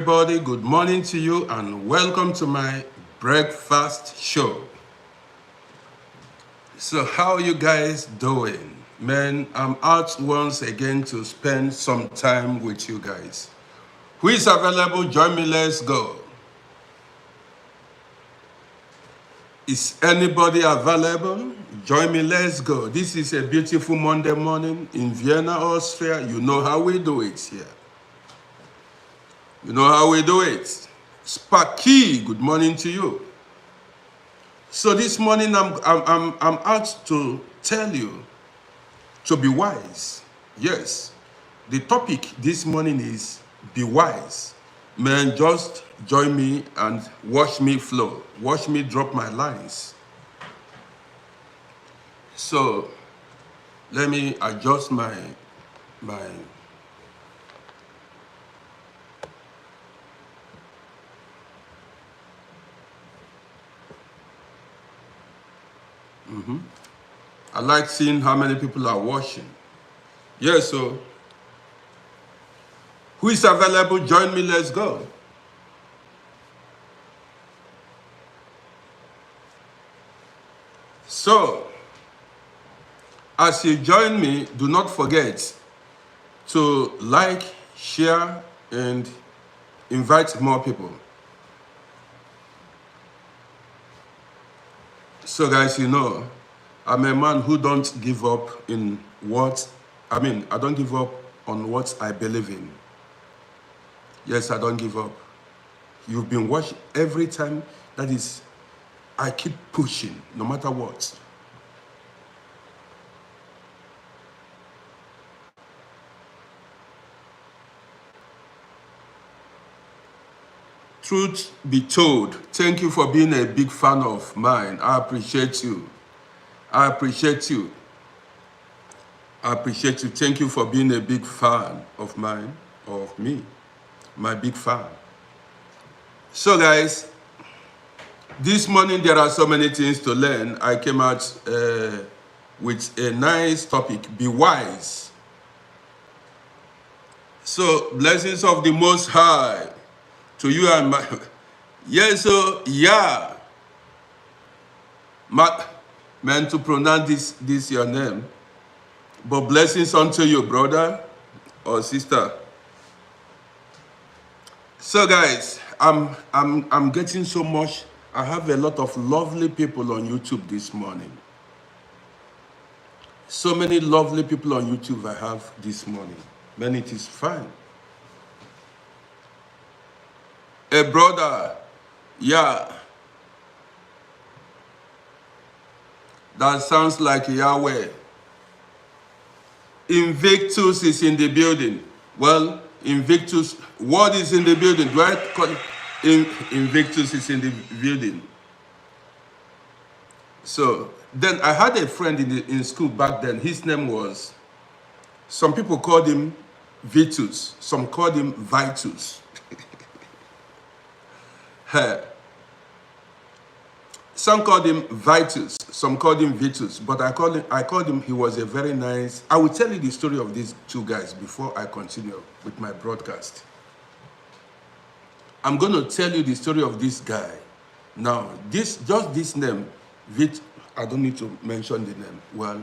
Everybody, good morning to you and welcome to my breakfast show. So how you guys doing? Man, I'm out once again to spend some time with you guys. Who is available? Join me, let's go. Is anybody available? Join me, let's go. This is a beautiful Monday morning in Vienna, Austria. You know how we do it here. You know how we do it. Sparky, good morning to you. So this morning I'm out to tell you to be wise. Yes. The topic this morning is be wise. Man, just join me and watch me flow. Watch me drop my lines. So let me adjust my I like seeing how many people are watching. Yeah, so who is available? Join me, let's go. So, as you join me, do not forget to like, share, and invite more people. So guys, you know, I'm a man who don't give up in I don't give up on what I believe in. Yes, I don't give up. You've been watching every time. That is, I keep pushing, no matter what. Truth be told, thank you for being a big fan of mine. I appreciate you. I appreciate you. I appreciate you. Thank you for being a big fan of mine, of me, my big fan. So guys, this morning there are so many things to learn. I came out with a nice topic, be wise. So blessings of the Most High to you and my, yes, so yeah. Man, to pronounce this your name. But blessings unto you, brother or sister. So guys, I'm getting so much. I have a lot of lovely people on YouTube this morning. So many lovely people on YouTube I have this morning. Man, it is fine. A brother, yeah. That sounds like Yahweh. Invictus is in the building. Well, Invictus, what is in the building? Do I call it? Invictus is in the building. So then I had a friend in school back then. His name was, some people called him Vitus, some called him Vitus. Some called him Vitus, some called him Vitus, but I called him, he was a very nice. I will tell you the story of these two guys before I continue with my broadcast. I'm going to tell you the story of this guy. Now, just this name, I don't need to mention the name. Well,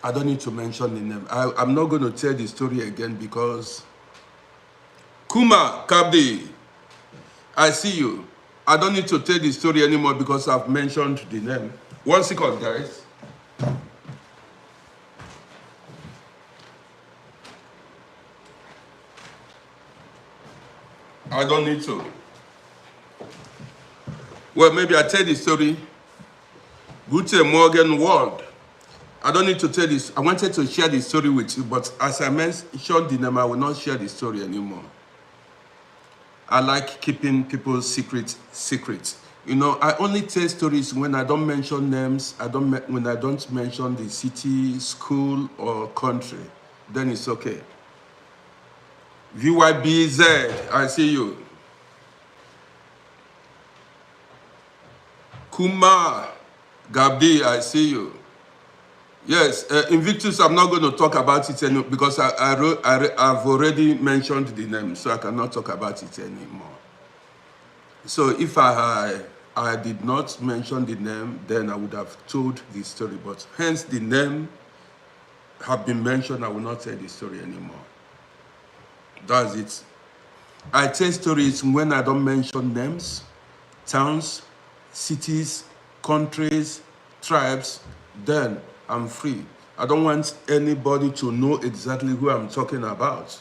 I don't need to mention the name. I'm not going to tell the story again because Kuma Kabdi, I see you. I don't need to tell the story anymore because I've mentioned the name. 1 second, guys. I don't need to. Well, maybe I tell the story. Guten Morgen world. I don't need to tell this. I wanted to share the story with you, but as I mentioned the name, I will not share the story anymore. I like keeping people's secrets secret. You know, I only tell stories when I don't mention names, when I don't mention the city, school, or country. Then it's okay. VYBZ, I see you. Kuma Gabdi, I see you. Yes, Invictus, I'm not going to talk about it anymore because I've already mentioned the name, so I cannot talk about it anymore. So if I did not mention the name, then I would have told the story. But hence the name have been mentioned, I will not tell the story anymore. That's it. I tell stories when I don't mention names, towns, cities, countries, tribes, then I'm free. I don't want anybody to know exactly who I'm talking about.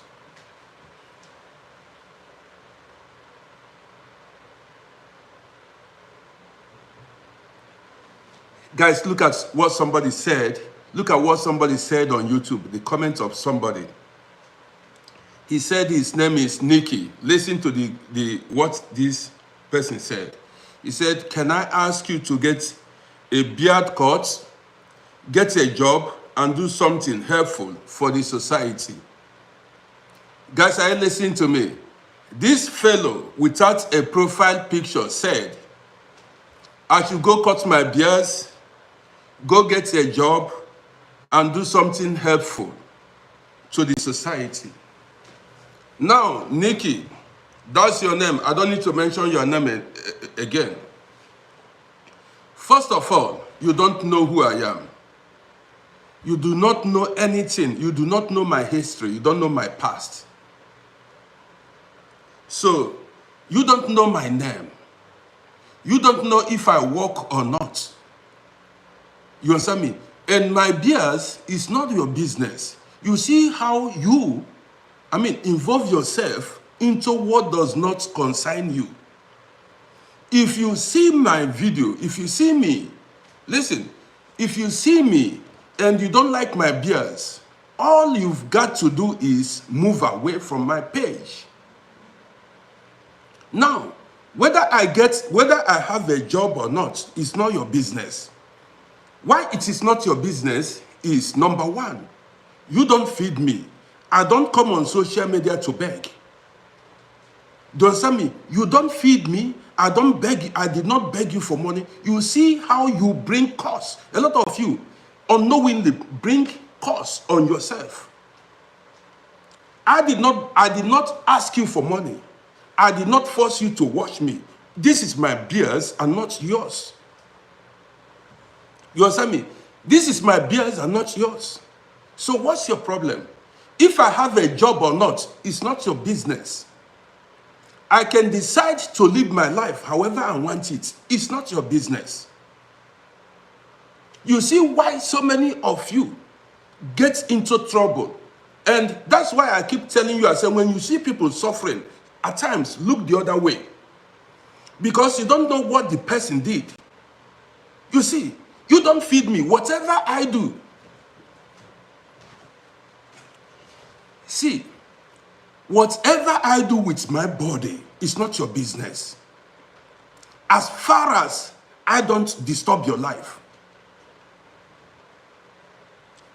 Guys, look at what somebody said. Look at what somebody said on YouTube, the comment of somebody. He said his name is Nikki. Listen to what this person said. He said, can I ask you to get a beard cut, get a job, and do something helpful for the society? Guys, are you listening to me? This fellow, without a profile picture, said, I should go cut my beards, go get a job, and do something helpful to the society. Now, Nikki, that's your name. I don't need to mention your name again. First of all, you don't know who I am. You do not know anything. You do not know my history. You don't know my past. So, you don't know my name. You don't know if I work or not. You understand me? And my bias is not your business. You see how you, involve yourself into what does not concern you. If you see my video, if you see me, listen, if you see me and you don't like my bias, all you've got to do is move away from my page. Now, whether I have a job or not, it's not your business. Why it is not your business is, number one, you don't feed me. I don't come on social media to beg. Do you understand me? You don't feed me. I don't beg you. I did not beg you for money. You see how you bring costs. A lot of you unknowingly bring costs on yourself. I did not ask you for money. I did not force you to watch me. This is my beers and not yours. You understand me? This is my beers and not yours. So what's your problem? If I have a job or not, it's not your business. I can decide to live my life however I want it. It's not your business. You see why so many of you get into trouble. And that's why I keep telling you, I say, when you see people suffering, at times, look the other way. Because you don't know what the person did. You see, you don't feed me. Whatever I do. See, whatever I do with my body is not your business. As far as I don't disturb your life.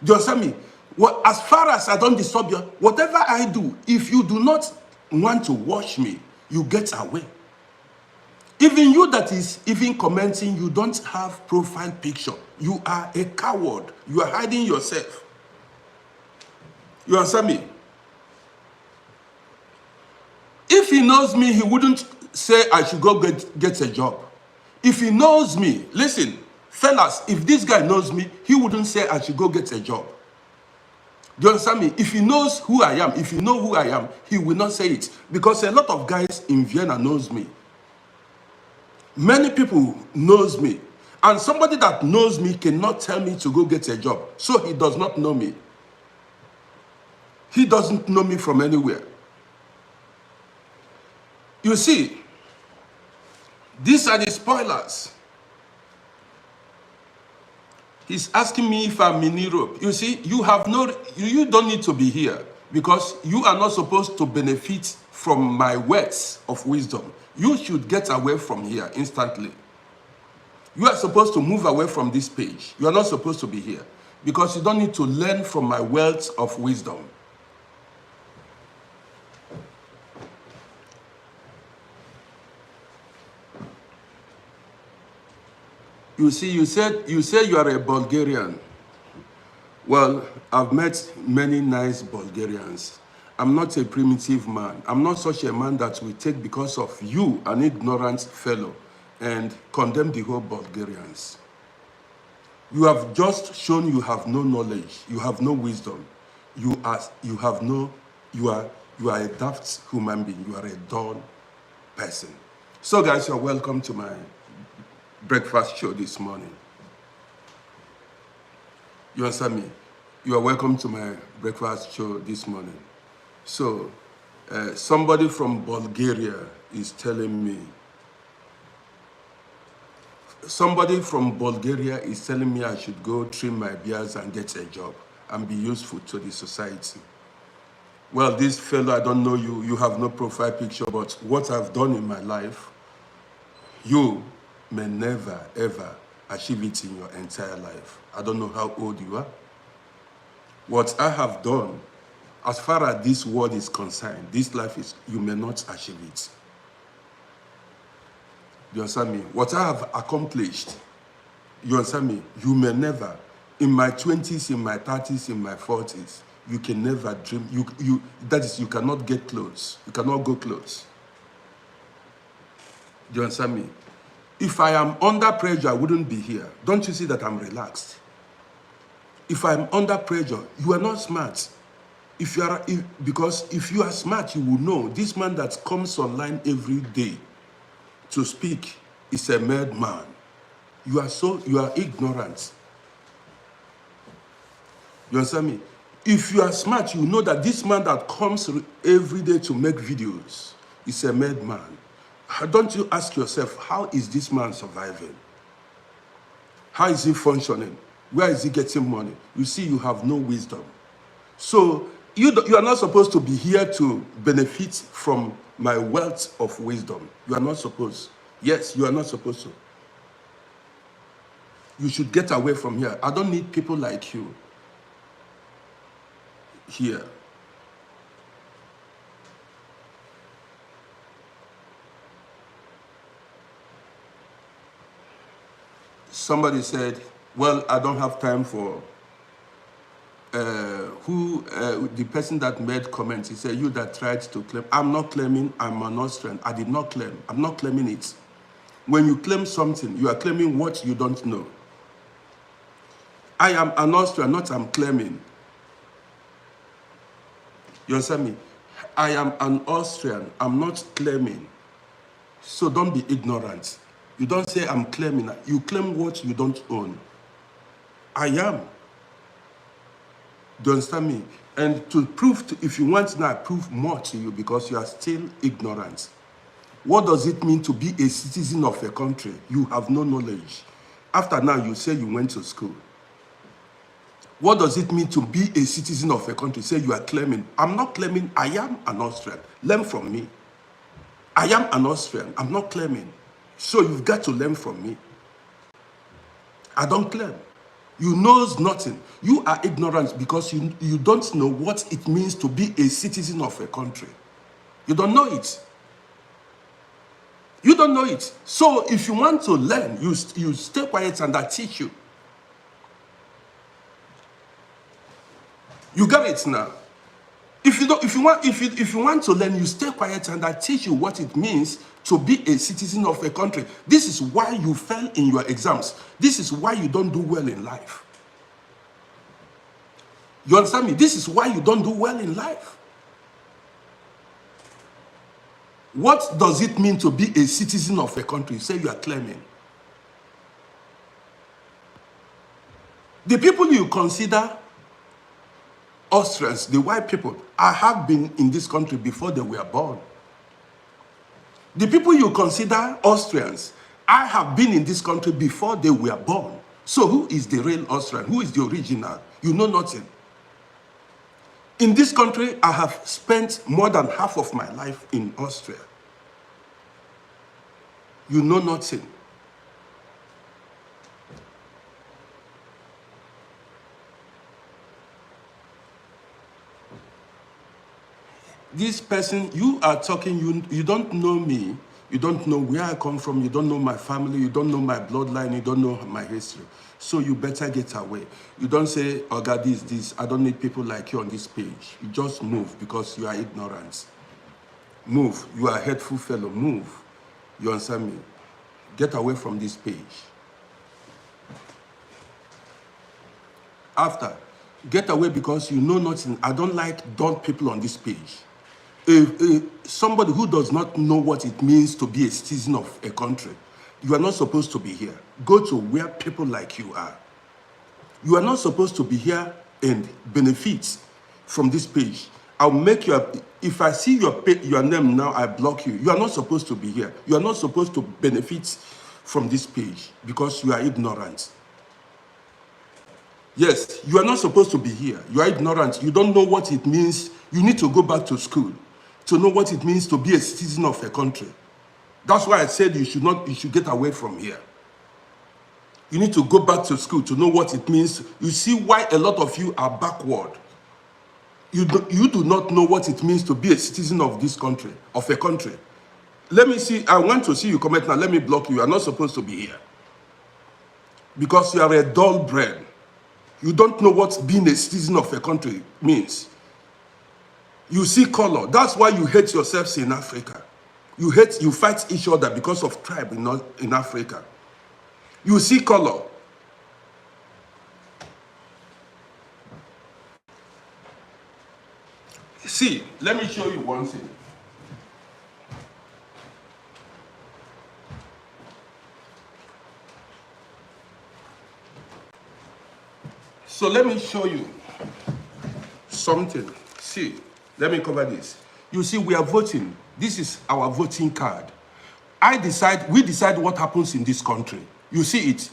Do you understand me? As far as I don't disturb you, whatever I do, if you do not want to watch me, you get away. Even you that is even commenting, you don't have profile picture. You are a coward. You are hiding yourself. You understand me? If he knows me, he wouldn't say I should go get a job. If he knows me, listen, fellas, if this guy knows me, he wouldn't say I should go get a job. Do you understand me? If he knows who I am, if you know who I am, he will not say it. Because a lot of guys in Vienna knows me. Many people knows me. And somebody that knows me cannot tell me to go get a job. So he does not know me. He doesn't know me from anywhere. You see, these are the spoilers. He's asking me if I'm in Europe. You see, you don't need to be here because you are not supposed to benefit from my words of wisdom. You should get away from here instantly. You are supposed to move away from this page. You are not supposed to be here because you don't need to learn from my words of wisdom. You see, you said you are a Bulgarian. Well, I've met many nice Bulgarians. I'm not a primitive man. I'm not such a man that will take because of you, an ignorant fellow, and condemn the whole Bulgarians. You have just shown you have no knowledge, you have no wisdom. You are a daft human being, you are a dull person. So guys, you're welcome to my breakfast show this morning. You understand me? You are welcome to my breakfast show this morning. So, somebody from Bulgaria is telling me, I should go trim my beards and get a job and be useful to the society. Well, this fellow, I don't know you, you have no profile picture, but what I've done in my life, you may never, ever achieve it in your entire life. I don't know how old you are. What I have done, as far as this world is concerned, this life is, you may not achieve it. You understand me? What I have accomplished, you understand me? You may never, in my 20s, in my 30s, in my 40s, you can never dream, that is, you cannot get close. You cannot go close. Do you understand me? If I am under pressure, I wouldn't be here. Don't you see that I'm relaxed? If I'm under pressure, you are not smart. Because if you are smart, you will know this man that comes online every day to speak is a madman. You are ignorant. You understand me? If you are smart, you know that this man that comes every day to make videos is a madman. Don't you ask yourself, how is this man surviving? How is he functioning? Where is he getting money? You see, you have no wisdom. So you are not supposed to be here to benefit from my wealth of wisdom. You are not supposed. Yes, you are not supposed to. You should get away from here. I don't need people like you here. Somebody said, well, I don't have time for the person that made comments. He said, you that tried to claim. I'm not claiming I'm an Austrian. I did not claim. I'm not claiming it. When you claim something, you are claiming what you don't know. I am an Austrian, not I'm claiming. You understand me? I am an Austrian. I'm not claiming. So don't be ignorant. You don't say I'm claiming. You claim what you don't own. I am. Do you understand me? And to prove, if you want now, I prove more to you because you are still ignorant. What does it mean to be a citizen of a country? You have no knowledge. After now, you say you went to school. What does it mean to be a citizen of a country? Say you are claiming. I'm not claiming. I am an Austrian. Learn from me. I am an Austrian. I'm not claiming. So you've got to learn from me. I don't claim. You knows nothing. You are ignorant because you don't know what it means to be a citizen of a country. You don't know it. You don't know it. So if you want to learn, you stay quiet and I teach you. You got it now. If you want to learn, you stay quiet and I teach you what it means to be a citizen of a country. This is why you fail in your exams. This is why you don't do well in life. You understand me? This is why you don't do well in life. What does it mean to be a citizen of a country? You say you are claiming. The people you consider Austrians, the white people, I have been in this country before they were born. The people you consider Austrians, I have been in this country before they were born. So who is the real Austrian? Who is the original? You know nothing. In this country, I have spent more than half of my life in Austria. You know nothing. This person, you are talking, you don't know me. You don't know where I come from. You don't know my family. You don't know my bloodline. You don't know my history. So you better get away. You don't say, oh God, this. I don't need people like you on this page. You just move because you are ignorant. Move. You are a hateful fellow. Move. You understand me? Get away from this page. After, get away because you know nothing. I don't like dull people on this page. Somebody who does not know what it means to be a citizen of a country, you are not supposed to be here. Go to where people like you are. You are not supposed to be here and benefit from this page. I'll make your, if I see your name now, I block you. You are not supposed to be here. You are not supposed to benefit from this page because you are ignorant. Yes, you are not supposed to be here. You are ignorant. You don't know what it means. You need to go back to school to know what it means to be a citizen of a country. That's why I said you should get away from here. You need to go back to school to know what it means. You see why a lot of you are backward. You do not know what it means to be a citizen of this country, of a country. Let me see, I want to see you comment now. Let me block you. You are not supposed to be here. Because you are a dull brain. You don't know what being a citizen of a country means. You see color. That's why you hate yourselves in Africa. You fight each other because of tribe in Africa. You see color. See, let me show you one thing. So let me show you something. See, let me cover this. You see, we are voting. This is our voting card. We decide what happens in this country. You see it.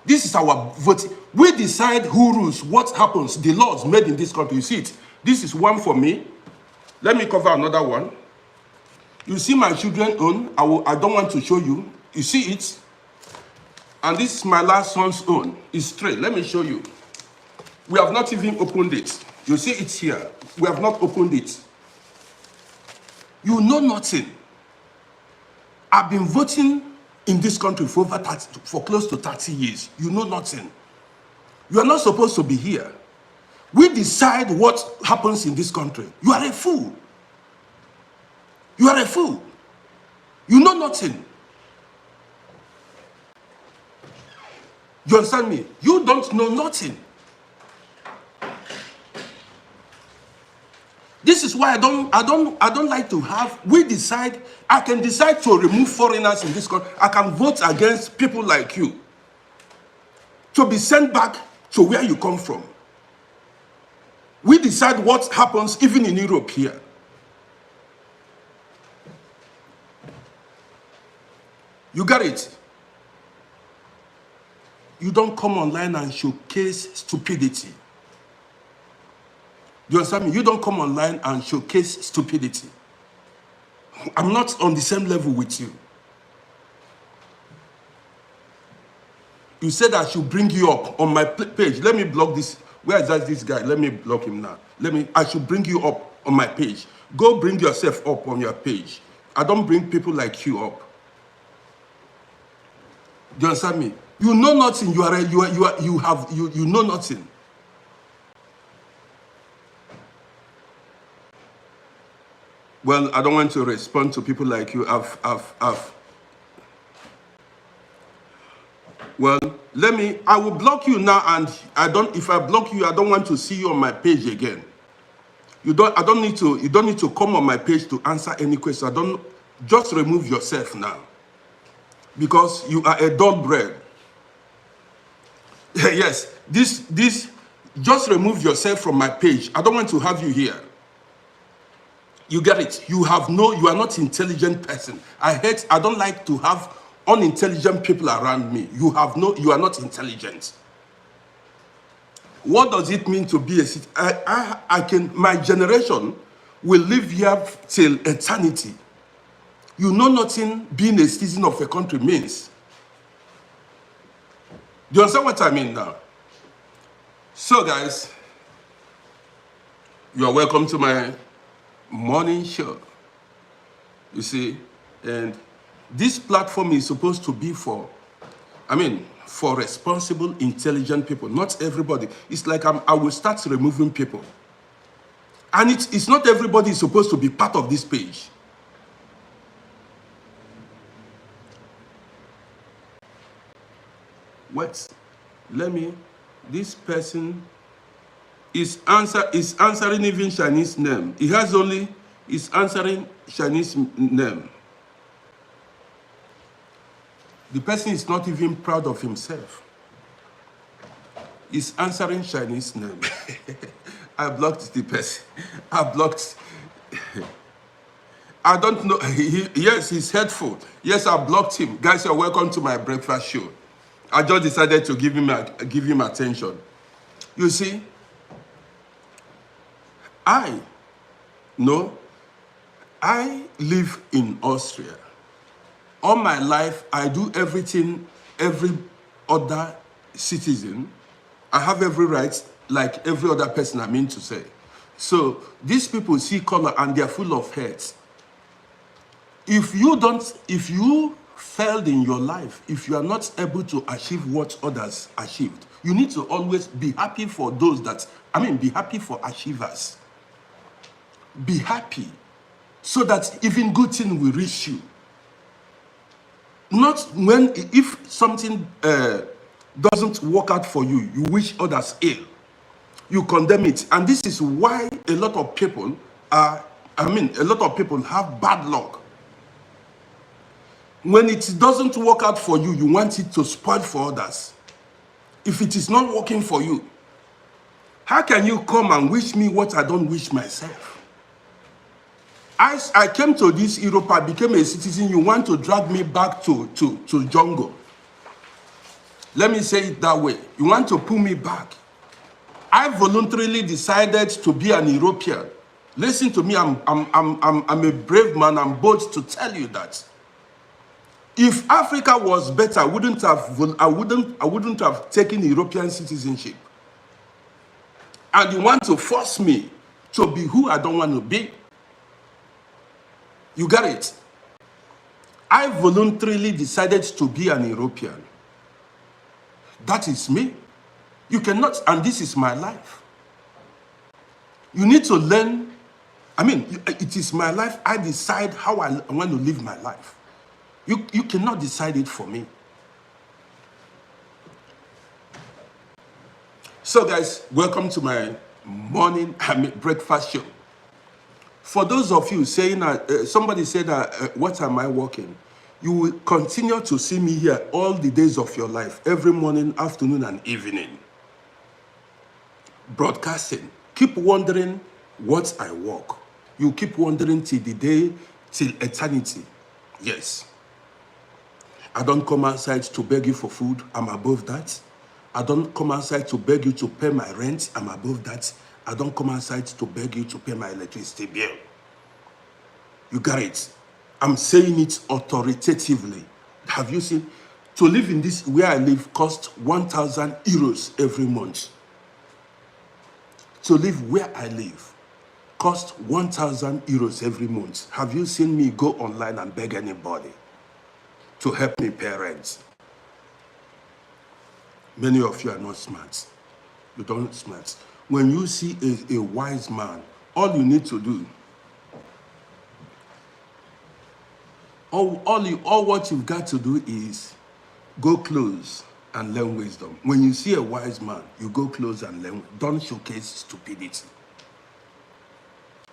This is our voting. We decide who rules, what happens, the laws made in this country. You see it. This is one for me. Let me cover another one. You see my children own. I don't want to show you. You see it. And this is my last son's own. It's straight. Let me show you. We have not even opened it. You see it here. We have not opened it. You know nothing. I've been voting in this country for close to 30 years. You know nothing. You are not supposed to be here. We decide what happens in this country. You are a fool. You are a fool. You know nothing. You understand me? You don't know nothing. This is why I don't like to have, I can decide to remove foreigners in this country. I can vote against people like you to be sent back to where you come from. We decide what happens even in Europe here. You got it? You don't come online and showcase stupidity. Do you understand me? You don't come online and showcase stupidity. I'm not on the same level with you. You said I should bring you up on my page. Let me block this. Where is this guy? Let me block him now. I should bring you up on my page. Go bring yourself up on your page. I don't bring people like you up. Do you understand me? You know nothing. You know nothing. Well, I don't want to respond to people like you. Well, I will block you now, and if I block you, I don't want to see you on my page again. You don't need to come on my page to answer any question. Just remove yourself now. Because you are a dog bread. Yes, just remove yourself from my page. I don't want to have you here. You get it? You are not intelligent person. I don't like to have unintelligent people around me. You are not intelligent. What does it mean to be a citizen? My generation will live here till eternity. You know nothing being a citizen of a country means. Do you understand what I mean now? So guys, you are welcome to my morning show. You see, and This platform is supposed to be for, for responsible, intelligent people, not everybody. It's like I will start removing people. And it's not everybody is supposed to be part of this page. Wait, this person is answering even Chinese name. Is answering Chinese name. The person is not even proud of himself. He's answering Chinese name. I blocked the person. I blocked. I don't know. Yes, he's hurtful. Yes, I blocked him. Guys, you're welcome to my breakfast show. I just decided to give him attention. You see, I live in Austria. All my life, I do everything every other citizen. I have every right, like every other person, I mean to say. So these people see color and they're full of hate. If you failed in your life, if you are not able to achieve what others achieved, you need to always be happy for those that, be happy for achievers. Be happy so that even good thing will reach you. Not if something doesn't work out for you, you wish others ill. You condemn it. And this is why a lot of people have bad luck. When it doesn't work out for you, you want it to spoil for others. If it is not working for you, how can you come and wish me what I don't wish myself? I came to this Europe, I became a citizen, you want to drag me back to jungle. Let me say it that way. You want to pull me back. I voluntarily decided to be an European. Listen to me, I'm a brave man, I'm bold to tell you that. If Africa was better, I wouldn't have taken European citizenship. And you want to force me to be who I don't want to be. You got it? I voluntarily decided to be an European. That is me. You cannot, and this is my life. You need to learn. It is my life. I decide how I want to live my life. You cannot decide it for me. So guys, welcome to my morning breakfast show. For those of you saying that, somebody said that, what am I working? You will continue to see me here all the days of your life, every morning, afternoon, and evening. Broadcasting. Keep wondering what I work. You keep wondering till the day, till eternity. Yes. I don't come outside to beg you for food. I'm above that. I don't come outside to beg you to pay my rent. I'm above that. I don't come outside to beg you to pay my electricity bill. You got it? I'm saying it authoritatively. Have you seen? To live in this, where I live, costs 1,000 euros every month. To live where I live costs 1,000 euros every month. Have you seen me go online and beg anybody to help me pay rent? Many of you are not smart. You don't smart. When you see a wise man, all you need to do, all what you've got to do is go close and learn wisdom. When you see a wise man, you go close and learn. Don't showcase stupidity.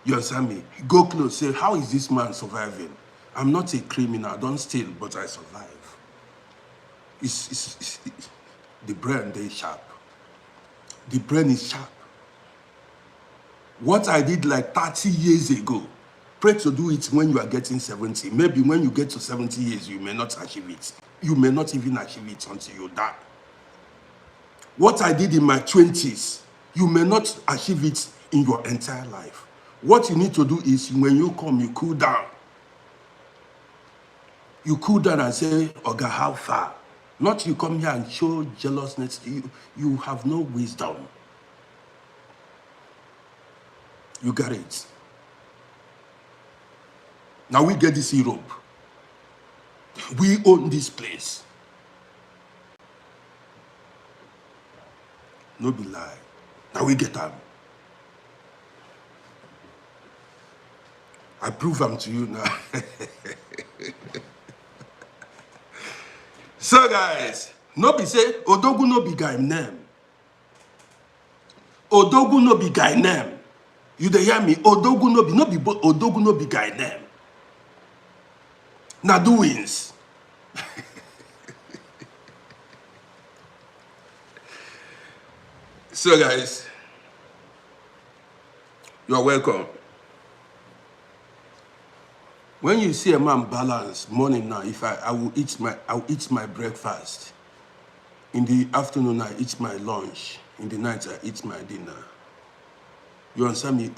You understand me? Go close. Say, how is this man surviving? I'm not a criminal. I don't steal, but I survive. It's the brain, they sharp. The brain is sharp. What I did like 30 years ago, pray to do it when you are getting 70. Maybe when you get to 70 years, you may not achieve it. You may not even achieve it until you die. What I did in my 20s, you may not achieve it in your entire life. What you need to do is, when you come, you cool down. You cool down and say, Oga, how far? Not you come here and show jealousness. You have no wisdom. You got it. Now we get this Europe. We own this place. No be lie. Now we get them. I prove them to you now. So guys, no be say Odogu no be guy name. Odogu no be guy name. You dey hear me? Odogu no be Odogu no be guy name. Na doings. So guys, you are welcome. When you see a man balance morning now, if I will eat my breakfast. In the afternoon I eat my lunch. In the night I eat my dinner. You understand me?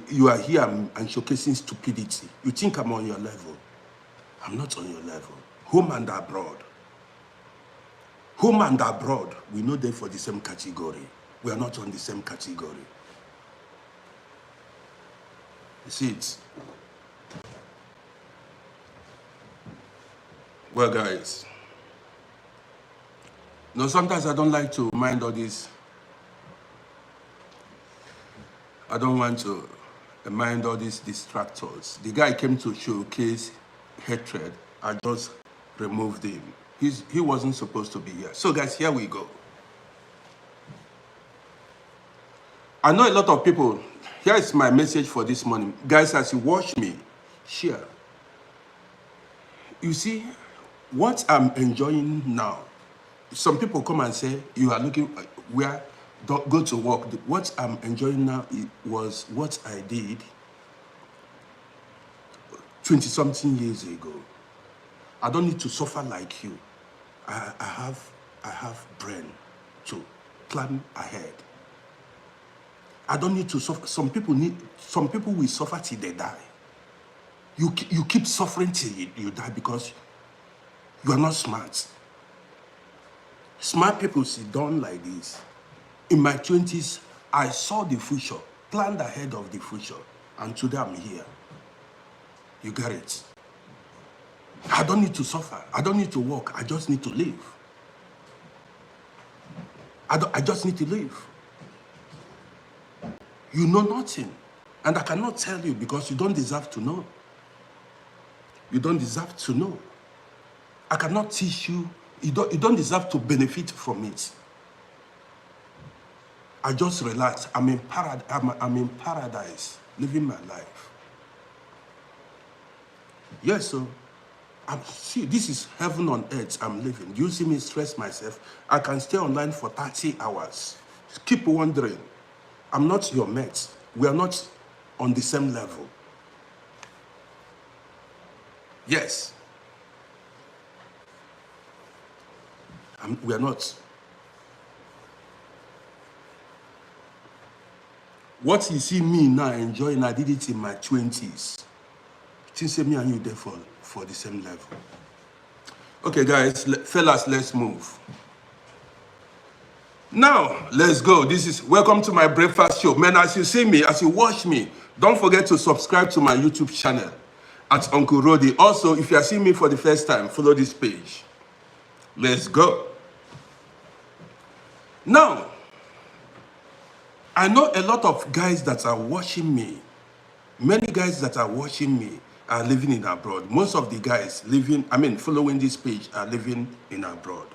You are here and showcasing stupidity. You think I'm on your level. I'm not on your level. Home and abroad. Home and abroad, we know them for the same category. We are not on the same category. You see it? Well, guys, no, sometimes I don't like to mind all this. I don't want to mind all these distractors. The guy came to showcase hatred. I just removed him. He wasn't supposed to be here. So guys, here we go. I know a lot of people. Here is my message for this morning. Guys, as you watch me, share. You see, what I'm enjoying now, some people come and say, you are looking where, go to work. What I'm enjoying now was what I did 20-something years ago. I don't need to suffer like you. I have brain to plan ahead. I don't need to suffer. Some people will suffer till they die. You keep suffering till you die because you are not smart. Smart people sit down like this. In my 20s, I saw the future, planned ahead of the future, and today I'm here. You get it? I don't need to suffer. I don't need to work. I just need to live. I just need to live. You know nothing. And I cannot tell you because you don't deserve to know. You don't deserve to know. I cannot teach you. You don't deserve to benefit from it. I just relax. I'm in paradise, living my life. Yes, so see, this is heaven on earth I'm living. Do you see me stress myself? I can stay online for 30 hours. Keep wondering. I'm not your mate. We are not on the same level. Yes. We are not. What you see me now enjoying, I did it in my 20s. Since me and you there for the same level. Okay, guys, fellas, let's move. Now, let's go. Welcome to my breakfast show. Man, as you see me, as you watch me, don't forget to subscribe to my YouTube channel at Uncle RODDY. Also, if you are seeing me for the first time, follow this page. Let's go. Now, I know a lot of guys that are watching me. Many guys that are watching me are living in abroad. Most of the guys following this page are living in abroad.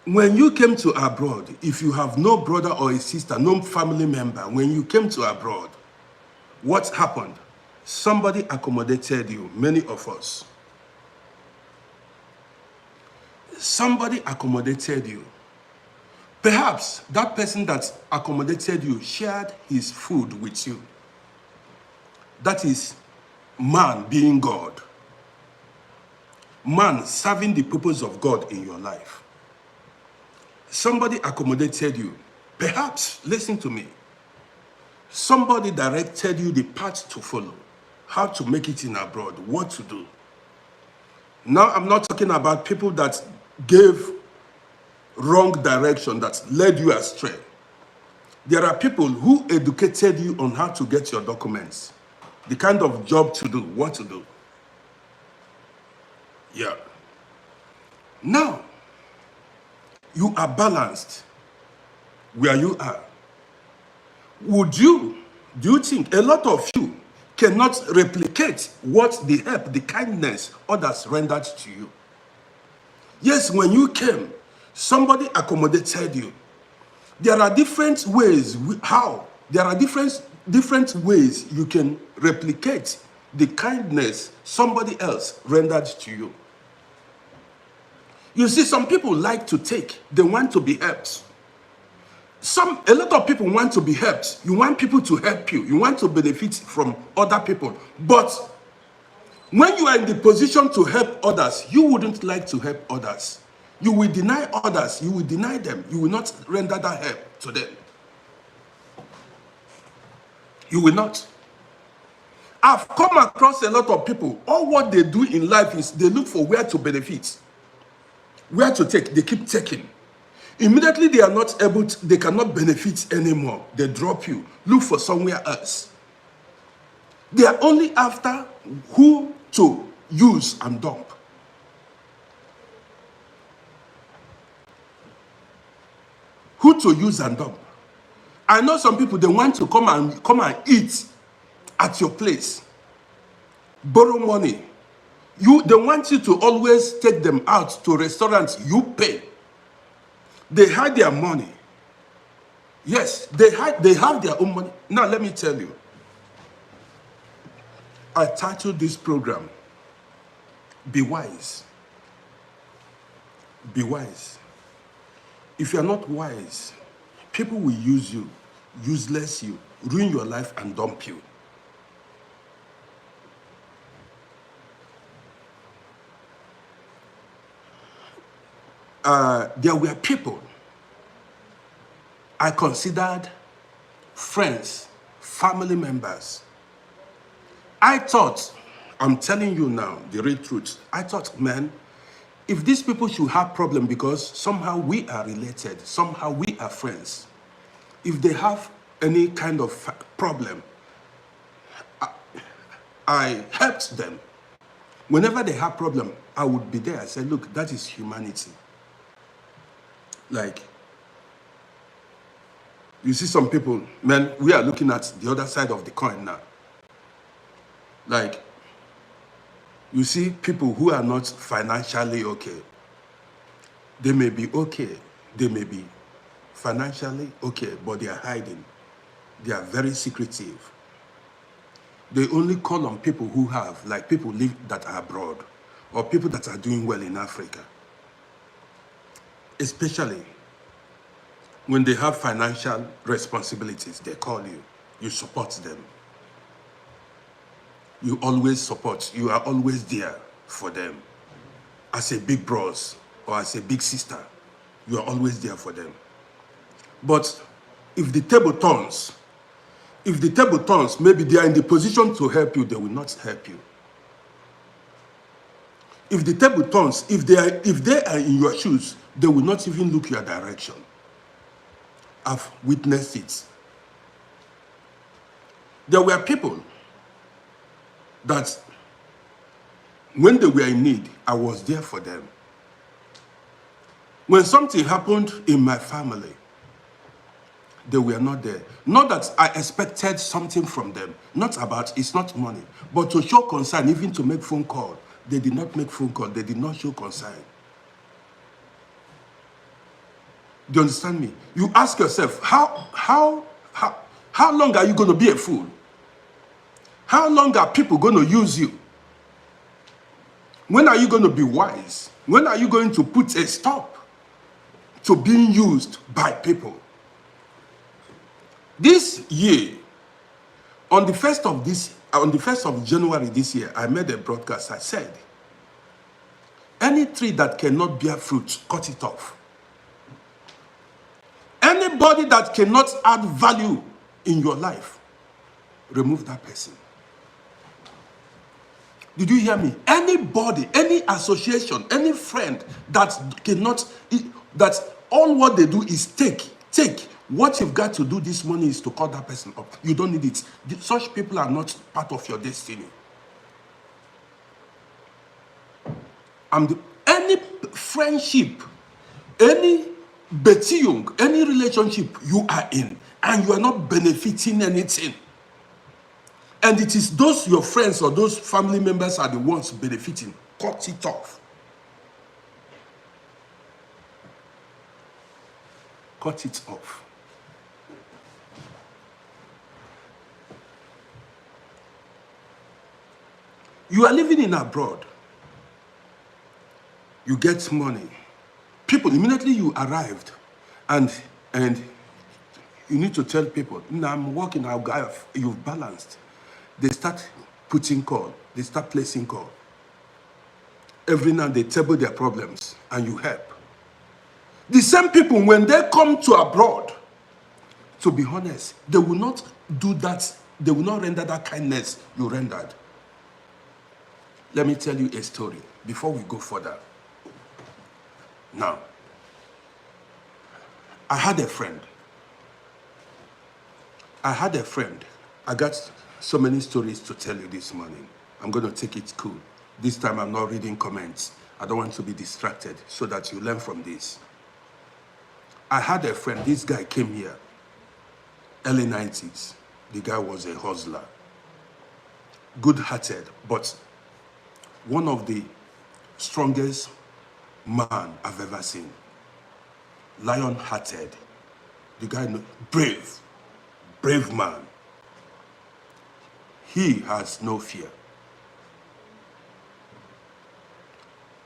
When you came to abroad, if you have no brother or a sister, no family member, when you came to abroad, what happened? Somebody accommodated you, many of us. Somebody accommodated you. Perhaps that person that accommodated you shared his food with you. That is man being God. Man serving the purpose of God in your life. Somebody accommodated you. Perhaps, listen to me, somebody directed you the path to follow, how to make it in abroad, what to do. Now, I'm not talking about people that gave wrong direction, that led you astray. There are people who educated you on how to get your documents, the kind of job to do, what to do. Yeah. Now, you are balanced where you are. Do you think a lot of you cannot replicate what the help, the kindness others rendered to you? Yes, when you came, somebody accommodated you. There are different ways there are different ways you can replicate the kindness somebody else rendered to you. You see, some people like to take, they want to be helped. A lot of people want to be helped. You want people to help you. You want to benefit from other people. But when you are in the position to help others, you wouldn't like to help others. You will deny others. You will deny them. You will not render that help to them. You will not. I've come across a lot of people. All what they do in life is they look for where to benefit, where to take. They keep taking. Immediately they are not able to, they cannot benefit anymore. They drop you. Look for somewhere else. They are only after who to use and dump. Who to use and dump. I know some people, they want to come and eat at your place. Borrow money. They want you to always take them out to restaurants you pay. They hide their money. Yes, they have their own money. Now let me tell you. I titled this program, Be Wise. Be wise. If you're not wise, people will use you, useless you, ruin your life and dump you. There were people I considered friends, family members. I thought, I'm telling you now, the real truth. I thought, man, if these people should have problem because somehow we are related, somehow we are friends, if they have any kind of problem, I helped them. Whenever they have problem, I would be there. I said, look, that is humanity. Like, you see some people, man, we are looking at the other side of the coin now. Like, you see people who are not financially okay. They may be okay. They may be financially okay, but they are hiding. They are very secretive. They only call on people who have, like people that are abroad, or people that are doing well in Africa. Especially when they have financial responsibilities, they call you. You support them. You always support. You are always there for them. As a big bros or as a big sister, you are always there for them. But if the table turns, maybe they are in the position to help you, they will not help you. If the table turns, if they are in your shoes, they will not even look your direction. I've witnessed it. There were people that when they were in need, I was there for them. When something happened in my family, they were not there. Not that I expected something from them. It's not money. But to show concern, even to make phone call, they did not make phone call. They did not show concern. Do you understand me? You ask yourself, how long are you going to be a fool? How long are people going to use you? When are you going to be wise? When are you going to put a stop to being used by people? This year, on the 1st of January this year, I made a broadcast. I said, any tree that cannot bear fruit, cut it off. Anybody that cannot add value in your life, remove that person. Did you hear me? Anybody, any association, any friend that all what they do is take. What you've got to do this morning is to cut that person up. You don't need it. Such people are not part of your destiny. Any friendship, any beziehung, any relationship you are in, and you are not benefiting anything, and it is those your friends or those family members are the ones benefiting, cut it off. Cut it off. You are living in abroad. You get money. People, immediately you arrived, and you need to tell people, no, I'm working, you've balanced. They start putting call. They start placing call. Every now they table their problems, and you help. The same people, when they come to abroad, to be honest, they will not do that. They will not render that kindness you rendered. Let me tell you a story before we go further. Now, I had a friend. I got so many stories to tell you this morning. I'm going to take it cool. This time I'm not reading comments. I don't want to be distracted so that you learn from this. I had a friend. This guy came here, early 90s. The guy was a hustler. Good-hearted, but one of the strongest man I've ever seen. Lion-hearted. The guy, brave man. He has no fear.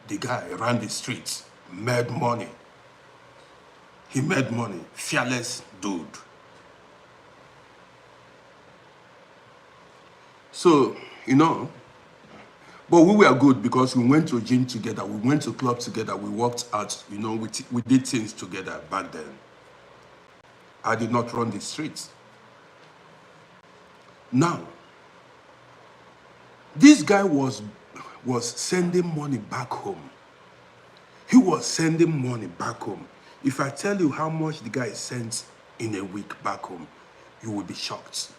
The guy ran the streets, made money. He made money, fearless dude. So, but we were good because we went to gym together, we went to club together, we worked out, we did things together back then. I did not run the streets. Now, this guy was sending money back home. He was sending money back home. If I tell you how much the guy sends in a week back home, you will be shocked.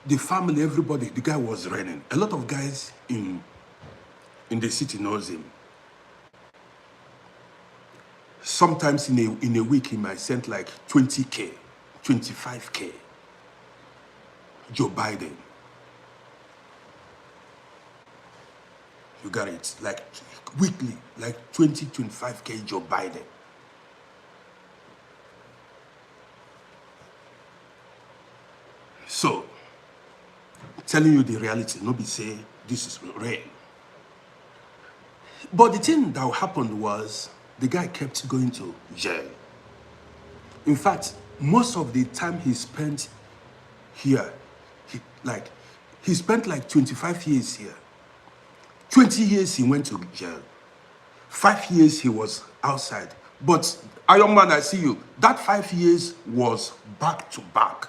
The family, everybody, the guy was running. A lot of guys in the city knows him. Sometimes in a week, he might send like 20K, 25K. Joe Biden. You got it, like weekly, like 20, 25K Joe Biden. So, telling you the reality, nobody say this is real. But the thing that happened was the guy kept going to jail. In fact, most of the time he spent here, he spent like 25 years here. 20 years he went to jail. 5 years he was outside. But Iron Man, I see you. That 5 years was back to back.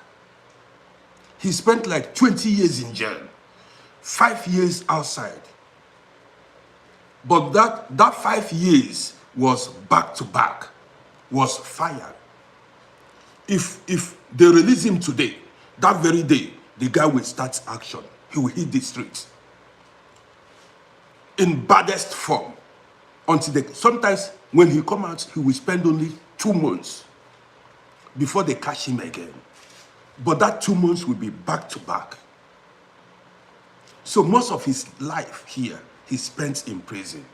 He spent like 20 years in jail, 5 years outside. But that 5 years was back to back, was fire. If they release him today, that very day, the guy will start action. He will hit the streets in baddest form. Sometimes when he come out, he will spend only 2 months before they catch him again. But that 2 months will be back to back. So most of his life here, he spent in prison.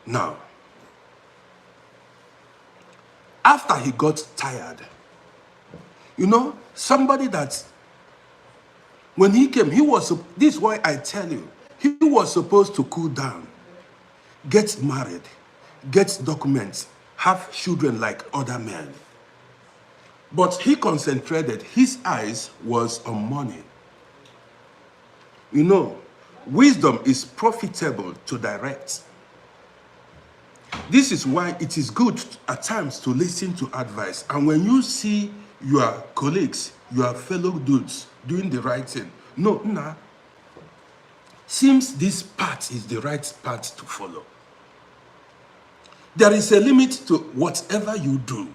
Now, after he got tired, somebody that, when he came, this is why I tell you, he was supposed to cool down, get married, get documents, have children like other men. But he concentrated, his eyes was on money. Wisdom is profitable to direct. This is why it is good at times to listen to advice. And when you see your colleagues, your fellow dudes doing the right thing, seems this path is the right path to follow. There is a limit to whatever you do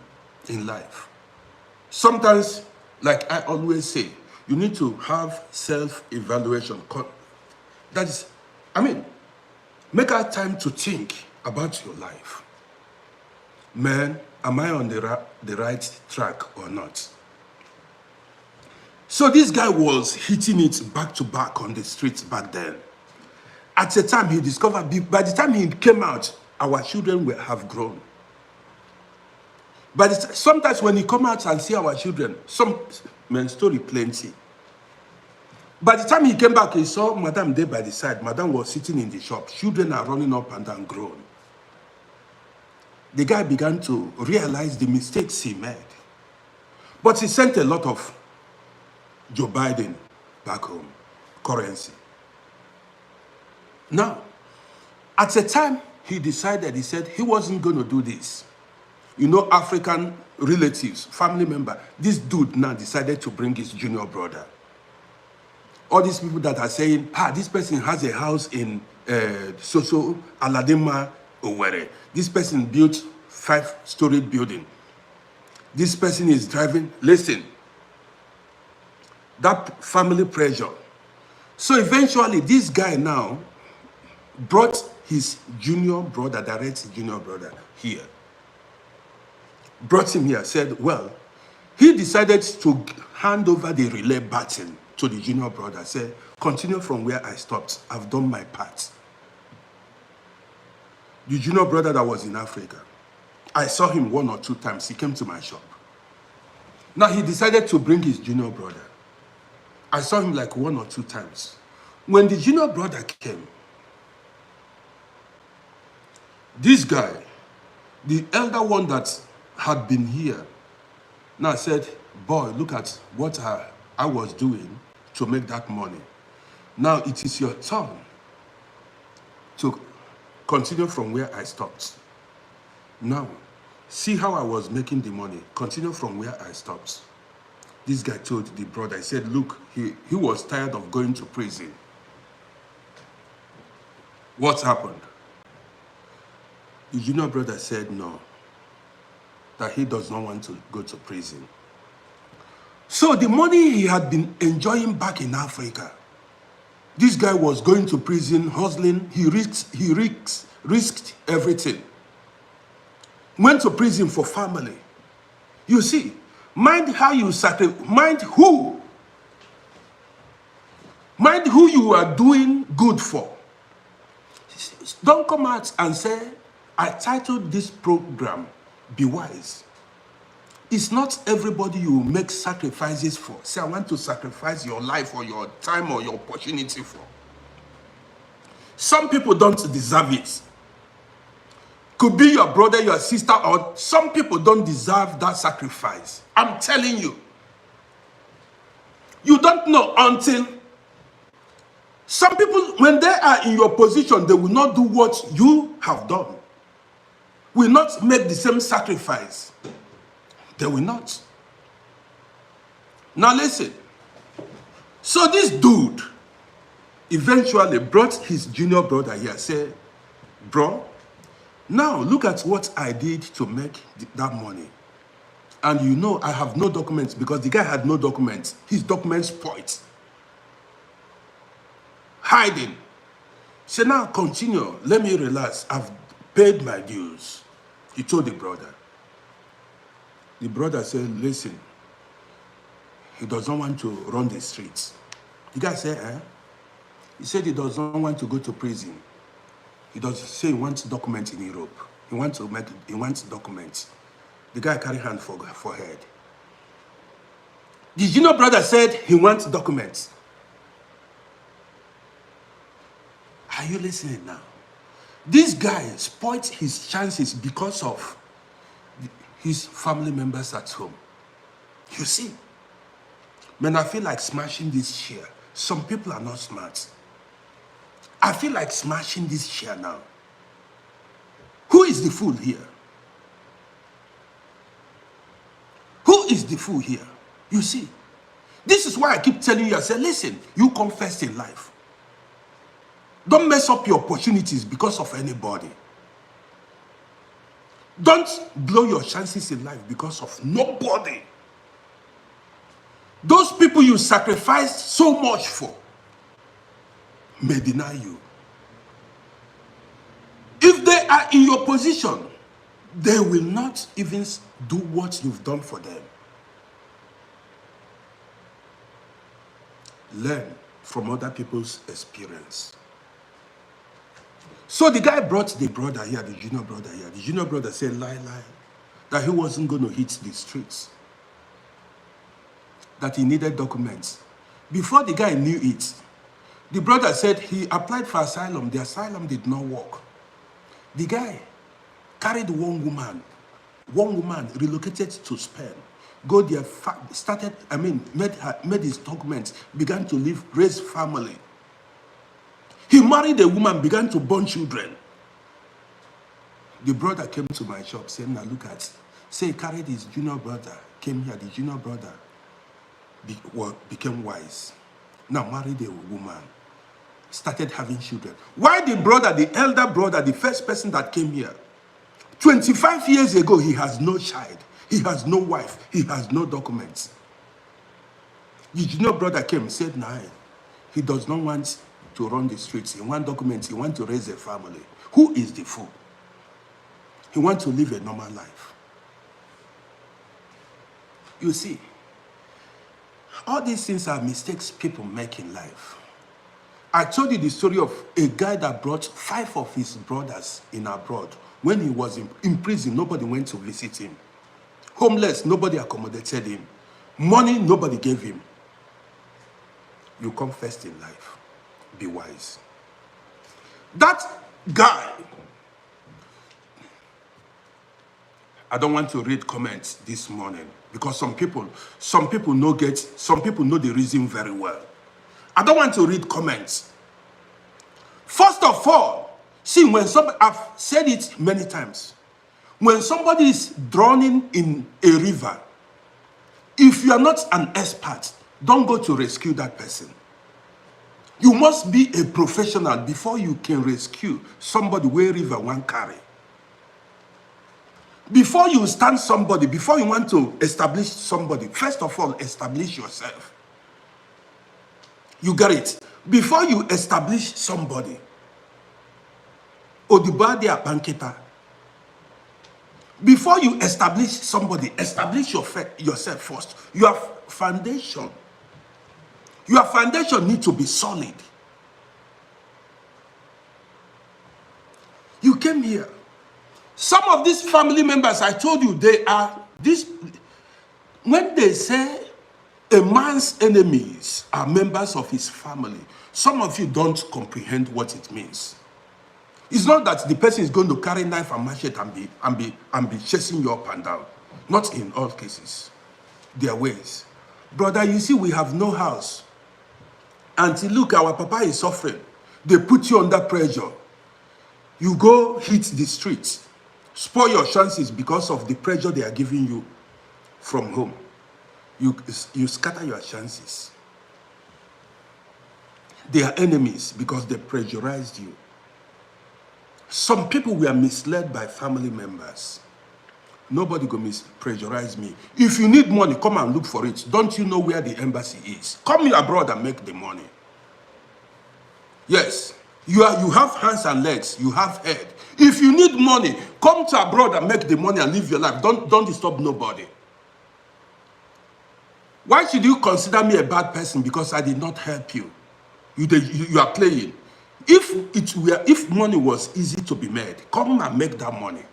in life. Sometimes, like I always say, you need to have self-evaluation. That is, I mean, make out time to think about your life. Man, am I on the right track or not? So this guy was hitting it back to back on the streets back then. At the time he discovered, by the time he came out, our children will have grown. But sometimes when he come out and see our children, some men story plenty. By the time he came back, he saw Madam there by the side. Madam was sitting in the shop. Children are running up and down, grown. The guy began to realize the mistakes he made. But he sent a lot of Joe Biden back home, currency. Now, at the time he decided, he said he wasn't going to do this. You know, African relatives, family member, this dude now decided to bring his junior brother. All these people that are saying, this person has a house in Soso Aladima Owerri. This person built 5-story building. This person is driving. Listen, that family pressure. So eventually, this guy now brought his junior brother, direct junior brother here. Brought him here, said, well, he decided to hand over the relay baton to the junior brother, said, continue from where I stopped. I've done my part. The junior brother that was in Africa, I saw him 1 or 2 times. He came to my shop. Now he decided to bring his junior brother. I saw him like 1 or 2 times. When the junior brother came, this guy, the elder one that had been here, now said, boy, look at what I was doing to make that money. Now it is your turn to continue from where I stopped. Now, see how I was making the money. Continue from where I stopped. This guy told the brother, he said, look, he was tired of going to prison. What happened? The junior brother said no, that he does not want to go to prison. So the money he had been enjoying back in Africa, this guy was going to prison, hustling, he risked everything. Went to prison for family. You see, mind how you sacrifice, mind who you are doing good for. Don't come out and say, I titled this program, Be Wise. It's not everybody you make sacrifices for. Say, I want to sacrifice your life or your time or your opportunity for. Some people don't deserve it. Could be your brother, your sister, or some people don't deserve that sacrifice. I'm telling you. You don't know until some people, when they are in your position, they will not do what you have done. Will not make the same sacrifice. They will not. Now listen. So this dude eventually brought his junior brother here, said, bro, now look at what I did to make that money. And you know I have no documents because the guy had no documents. His documents spoiled. Hiding. Say, now continue. Let me relax. I've paid my dues. He told the brother. The brother said, listen, he doesn't want to run the streets. The guy said, He said he does not want to go to prison. He does say he wants documents in Europe. He wants documents. The guy carried hand for head. The junior brother said he wants documents. Are you listening now? This guy spoiled his chances because of his family members at home. You see, man, I feel like smashing this chair. Some people are not smart. I feel like smashing this chair now. Who is the fool here? Who is the fool here? You see, this is why I keep telling you, I say, listen, you come first in life. Don't mess up your opportunities because of anybody. Don't blow your chances in life because of nobody. Those people you sacrificed so much for may deny you. If they are in your position, they will not even do what you've done for them. Learn from other people's experience. So the guy brought the brother here, the junior brother here. The junior brother said, lie, that he wasn't going to hit the streets, that he needed documents. Before the guy knew it, the brother said he applied for asylum. The asylum did not work. The guy carried one woman relocated to Spain, go there, made his documents, began to live, raise family. He married a woman, began to born children. The brother came to my shop, saying, now look at, say he carried his junior brother, came here, the junior brother became wise. Now married a woman, started having children. Why the brother, the elder brother, the first person that came here, 25 years ago, he has no child, he has no wife, he has no documents. The junior brother came and said, nah, he does not want to run the streets. He wants documents, he wants to raise a family. Who is the fool? He wants to live a normal life. You see, all these things are mistakes people make in life. I told you the story of a guy that brought 5 of his brothers in abroad. When he was in prison, nobody went to visit him. Homeless, nobody accommodated him. Money, nobody gave him. You come first in life. Be wise. That guy, I don't want to read comments this morning because some people know the reason very well. I don't want to read comments. First of all, see, when somebody, I've said it many times, when somebody is drowning in a river, if you are not an expert, don't go to rescue that person. You must be a professional before you can rescue somebody where river won't carry. Before you stand somebody, before you want to establish somebody, first of all, establish yourself. You get it? Before you establish somebody, before you establish somebody, establish yourself first. Your foundation needs to be solid. You came here. Some of these family members, I told you, they are this. When they say a man's enemies are members of his family, some of you don't comprehend what it means. It's not that the person is going to carry knife and machete and be chasing you up and down. Not in all cases. There are ways. Brother, you see, we have no house. Until look, our papa is suffering. They put you under pressure. You go hit the streets. Spoil your chances because of the pressure they are giving you from home. You scatter your chances. They are enemies because they pressurized you. Some people were misled by family members. Nobody go pressurize me. If you need money, come and look for it. Don't you know where the embassy is? Come here abroad and make the money. Yes, you have hands and legs. You have head. If you need money, come to abroad and make the money and live your life. Don't disturb nobody. Why should you consider me a bad person because I did not help you? You are playing. If money was easy to be made, come and make that money.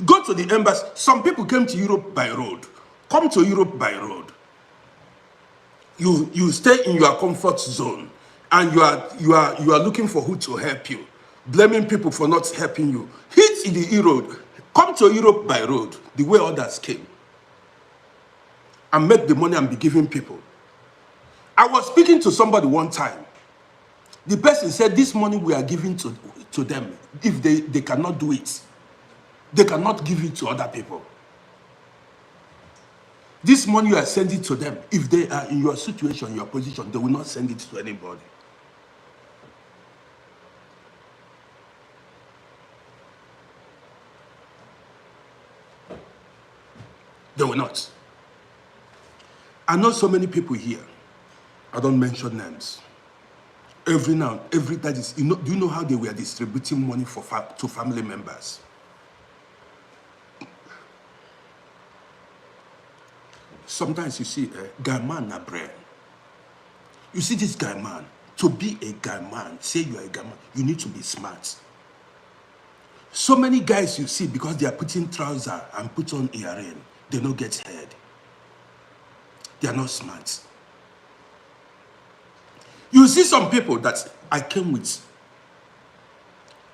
Go to the embassy. Some people came to Europe by road. Come to Europe by road. You stay in your comfort zone, and you are looking for who to help you, blaming people for not helping you. Hit in the road. Come to Europe by road, the way others came, and make the money and be giving people. I was speaking to somebody one time. The person said, this money we are giving to them, if they cannot do it, they cannot give it to other people. This money you are sending to them, if they are in your situation, your position, they will not send it to anybody. They will not. I know so many people here. I don't mention names. Every now, every that is, do you know how they were distributing money to family members? Sometimes you see, guy man na brain. You see this guy man, to be a guy man, say you are a guy man, you need to be smart. So many guys you see, because they are putting trouser and put on earring, they don't get head. They are not smart. You see some people that I came with,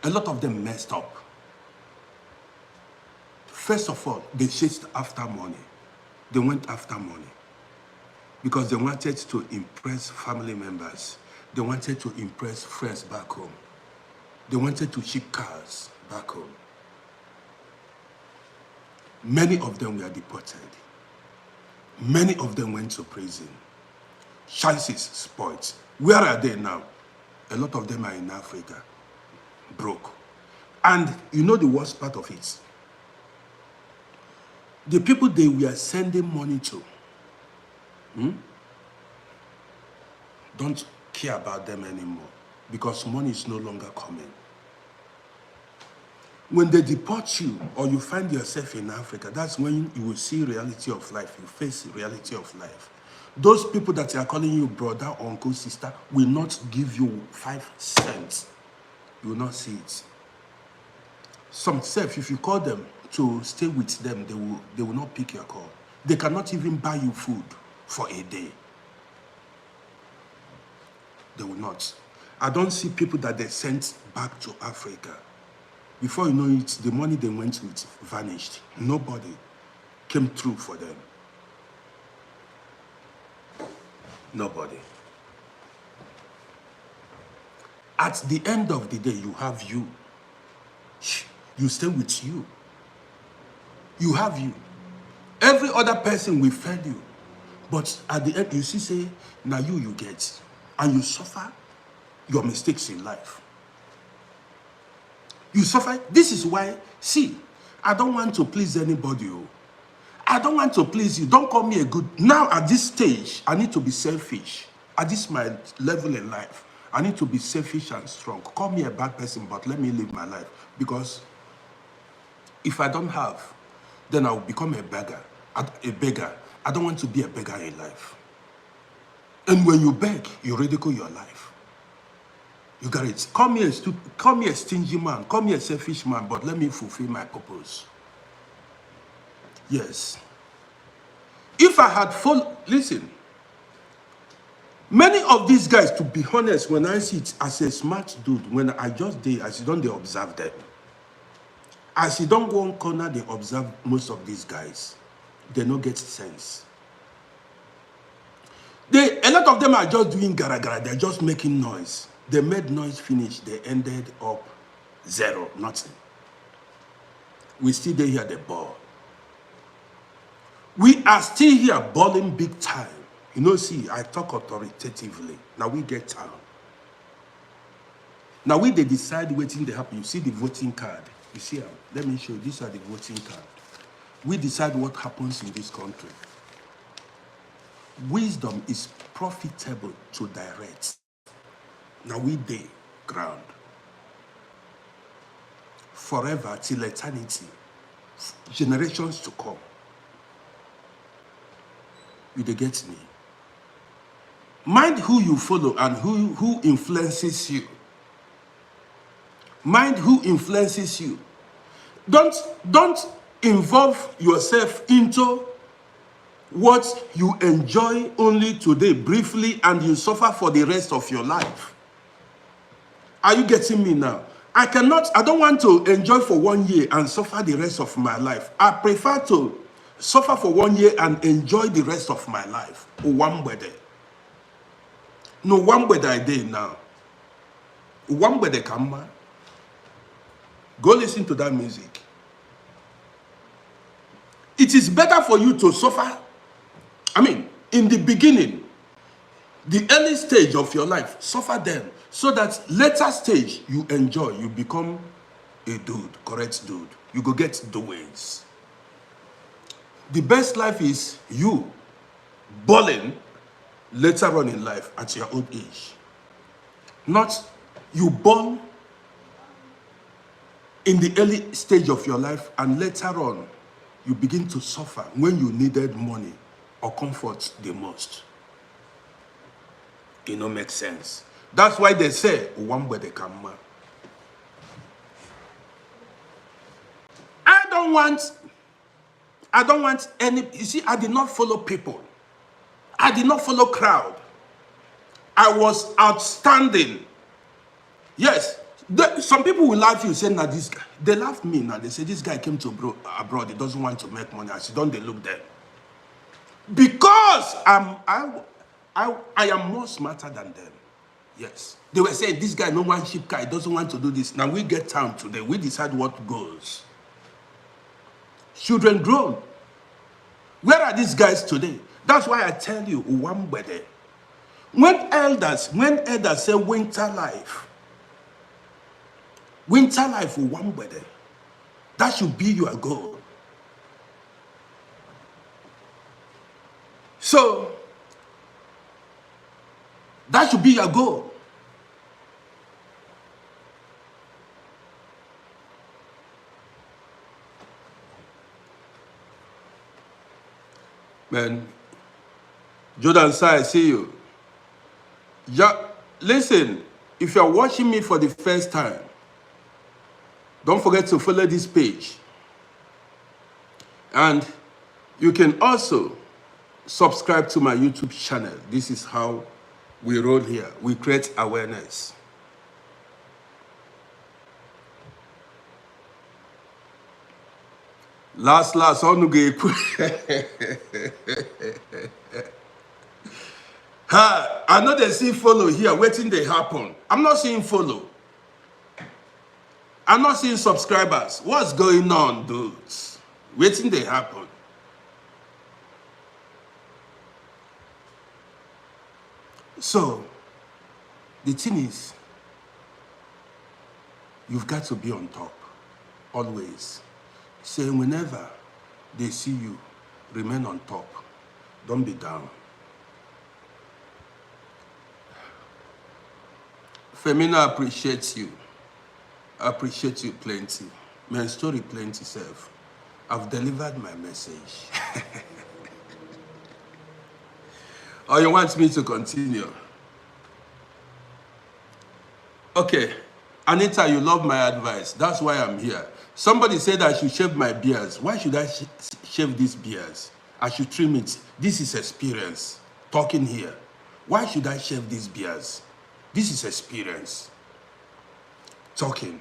a lot of them messed up. First of all, they chased after money. They went after money because they wanted to impress family members. They wanted to impress friends back home. They wanted to ship cars back home. Many of them were deported. Many of them went to prison. Chances spoiled. Where are they now? A lot of them are in Africa, broke. And you know the worst part of it? The people they were sending money to don't care about them anymore because money is no longer coming. When they deport you or you find yourself in Africa, that's when you will see reality of life. You face reality of life. Those people that are calling you brother, uncle, sister will not give you 5 cents. You will not see it. Some self, if you call them to stay with them, they will not pick your call. They cannot even buy you food for a day. They will not. I don't see people that they sent back to Africa. Before you know it, the money they went with vanished. Nobody came through for them. Nobody. At the end of the day, you have you. You stay with you. You have you. Every other person will fail you. But at the end, you see, say, now you get. And you suffer your mistakes in life. You suffer. This is why, see, I don't want to please anybody. I don't want to please you. Don't call me a good... Now, at this stage, I need to be selfish. At this my level in life, I need to be selfish and strong. Call me a bad person, but let me live my life. Because if I don't have, then I will become a beggar. A beggar. I don't want to be a beggar in life. And when you beg, you ridicule your life. You got it. Call me a stingy man. Call me a selfish man, but let me fulfill my purpose. Yes. If I had listen, many of these guys, to be honest, when I see it as a smart dude, when I just did, as you don't they observe them. As you don't go on corner, they observe most of these guys. They don't get sense. A lot of them are just doing gara-gara. They're just making noise. They made noise finish. They ended up zero, nothing. We still there here the ball. We are still here balling big time. You know, see, I talk authoritatively. Now we get town. Now they decide waiting to happen. You see the voting card. You see, let me show you. These are the voting card. We decide what happens in this country. Wisdom is profitable to direct. Now we day ground. Forever till eternity. Generations to come. You dey get me? Mind who you follow and who influences you. Mind who influences you. Don't involve yourself into what you enjoy only today, briefly, and you suffer for the rest of your life. Are you getting me now? I don't want to enjoy for 1 year and suffer the rest of my life. I prefer to suffer for 1 year and enjoy the rest of my life. One weather. No, one weather I did now. One weather come man. Go listen to that music. It is better for you to suffer. I mean, in the beginning, the early stage of your life, suffer them, so that later stage you enjoy, you become a dude, correct dude. You go get the ways. The best life is you balling later on in life at your old age. Not you born in the early stage of your life and later on, you begin to suffer when you needed money or comfort the most. It don't make sense. That's why they say, one way they come. I don't want any, you see, I did not follow people. I did not follow crowd. I was outstanding. Yes, some people will laugh you, say, nah, this guy. They laughed me now. They say, this guy came to abroad. He doesn't want to make money. I said, don't they look there? Because I am more smarter than them. Yes. They were saying, this guy no one ship car. He doesn't want to do this. Now we get town today. We decide what goes. Children grown. Where are these guys today? That's why I tell you, Uwambede. When elders say winter life, Uwambede, that should be your goal. So, that should be your goal. Man, Jordan Sai, I see you. Listen, if you're watching me for the first time, don't forget to follow this page. And you can also subscribe to my YouTube channel. This is how we roll here. We create awareness. Last, I know they see follow here, waiting they happen. I'm not seeing follow. I'm not seeing subscribers. What's going on, dudes? Waiting they happen. So, the thing is, you've got to be on top, always. Say whenever they see you, remain on top. Don't be down. Femina appreciates you. I appreciate you plenty. My story plenty self. I've delivered my message. Or you want me to continue? Okay. Anita, you love my advice. That's why I'm here. Somebody said I should shave my beards. Why should I shave these beards? I should trim it. This is experience. Talking here. Why should I shave these beards? This is experience. Talking.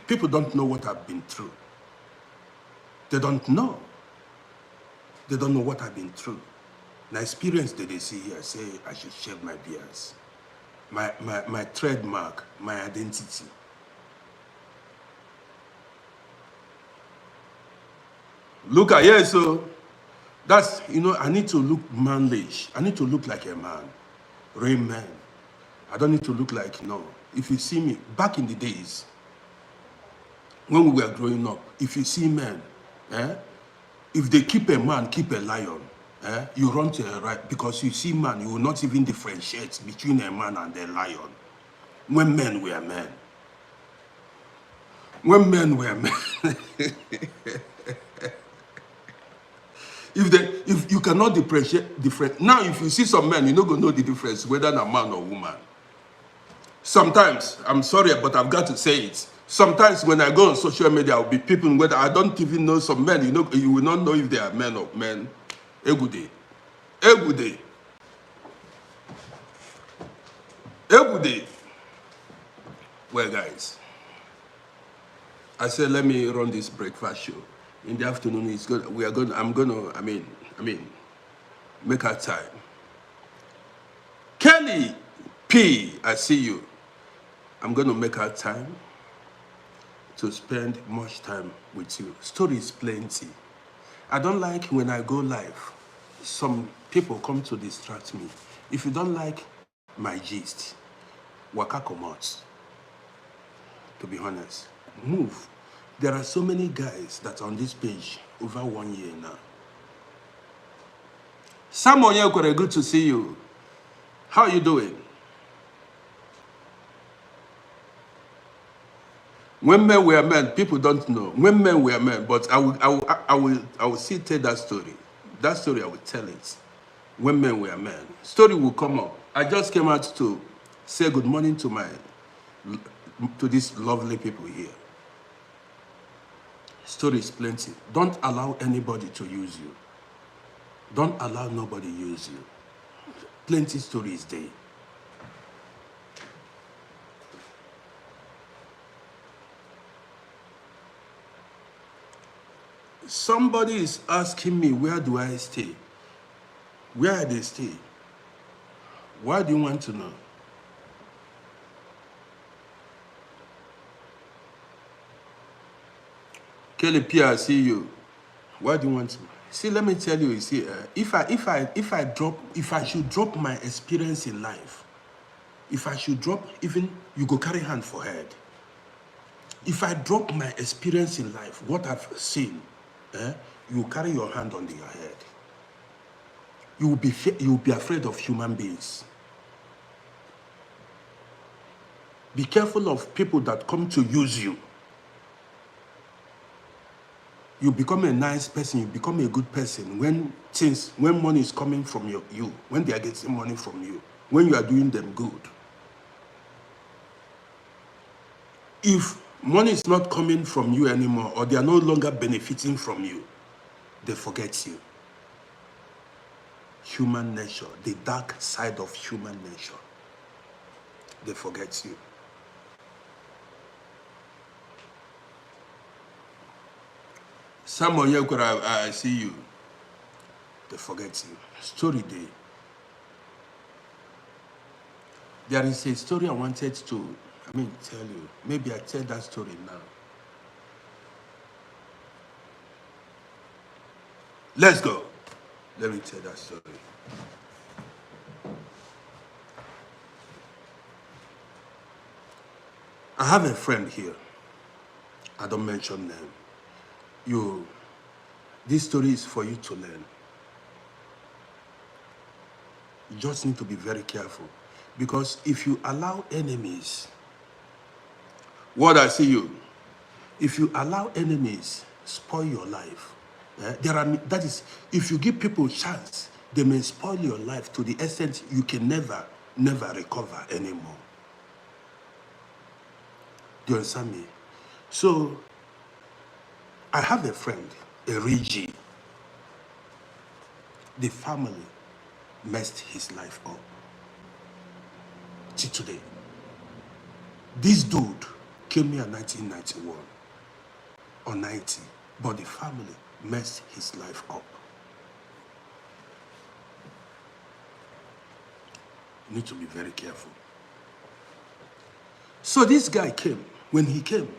People don't know what I've been through. They don't know. They don't know what I've been through. Now experience that they see here, say I should shave my beards. My trademark, my identity. Look at here, so that's, you know, I need to look manlish. I need to look like a man. Real man. I don't need to look like, no. If you see me, back in the days, when we were growing up, if you see men, if they keep a man, keep a lion, you run to the right, because you see man, you will not even differentiate between a man and a lion. When men were men. When men were men. If you cannot differentiate, now if you see some men, you're not going to know the difference, whether a man or woman. Sometimes, I'm sorry, but I've got to say it. Sometimes when I go on social media, I'll be people whether I don't even know some men, you know, you will not know if they are men or men. A good day. A good day. A good day. Well, guys, I said, let me run this breakfast show. In the afternoon, it's good. I'm gonna, I mean, make our time. Kelly P, I see you. I'm gonna make our time to spend much time with you. Stories plenty. I don't like when I go live, some people come to distract me. If you don't like my gist, waka comot. To be honest, move. There are so many guys that are on this page over 1 year now. Samuel, good to see you. How are you doing? When men were men, people don't know. When men were men, but I will still tell that story. That story I will tell it. When men were men, story will come up. I just came out to say good morning to these lovely people here. Story is plenty. Don't allow anybody to use you. Don't allow nobody use you. Plenty stories there. Somebody is asking me, where do I stay? Where they stay? Why do you want to know? Kelly P, I see you. Why do you want to? See, let me tell you. You see, if I should drop my experience in life, if I should drop, even you go carry hand for head. If I drop my experience in life, what I've seen, you carry your hand on your head. You will be afraid of human beings. Be careful of people that come to use you. You become a nice person, you become a good person when money is coming from you, when they are getting money from you, when you are doing them good. If money is not coming from you anymore, or they are no longer benefiting from you, they forget you. Human nature, the dark side of human nature. They forget you. Some of you, I see you. They forget you. Story day. There is a story I wanted to, tell you. Maybe I tell that story now. Let's go. Let me tell that story. I have a friend here. I don't mention name. This story is for you to learn. You just need to be very careful. Because if you allow enemies, what I see you, if you allow enemies spoil your life, that is, if you give people a chance, they may spoil your life to the extent you can never recover anymore. Do you understand me? So, I have a friend, a Reggie. The family messed his life up. Till today. This dude came here in 1991 or 90, but the family messed his life up. You need to be very careful. So this guy came. When he came,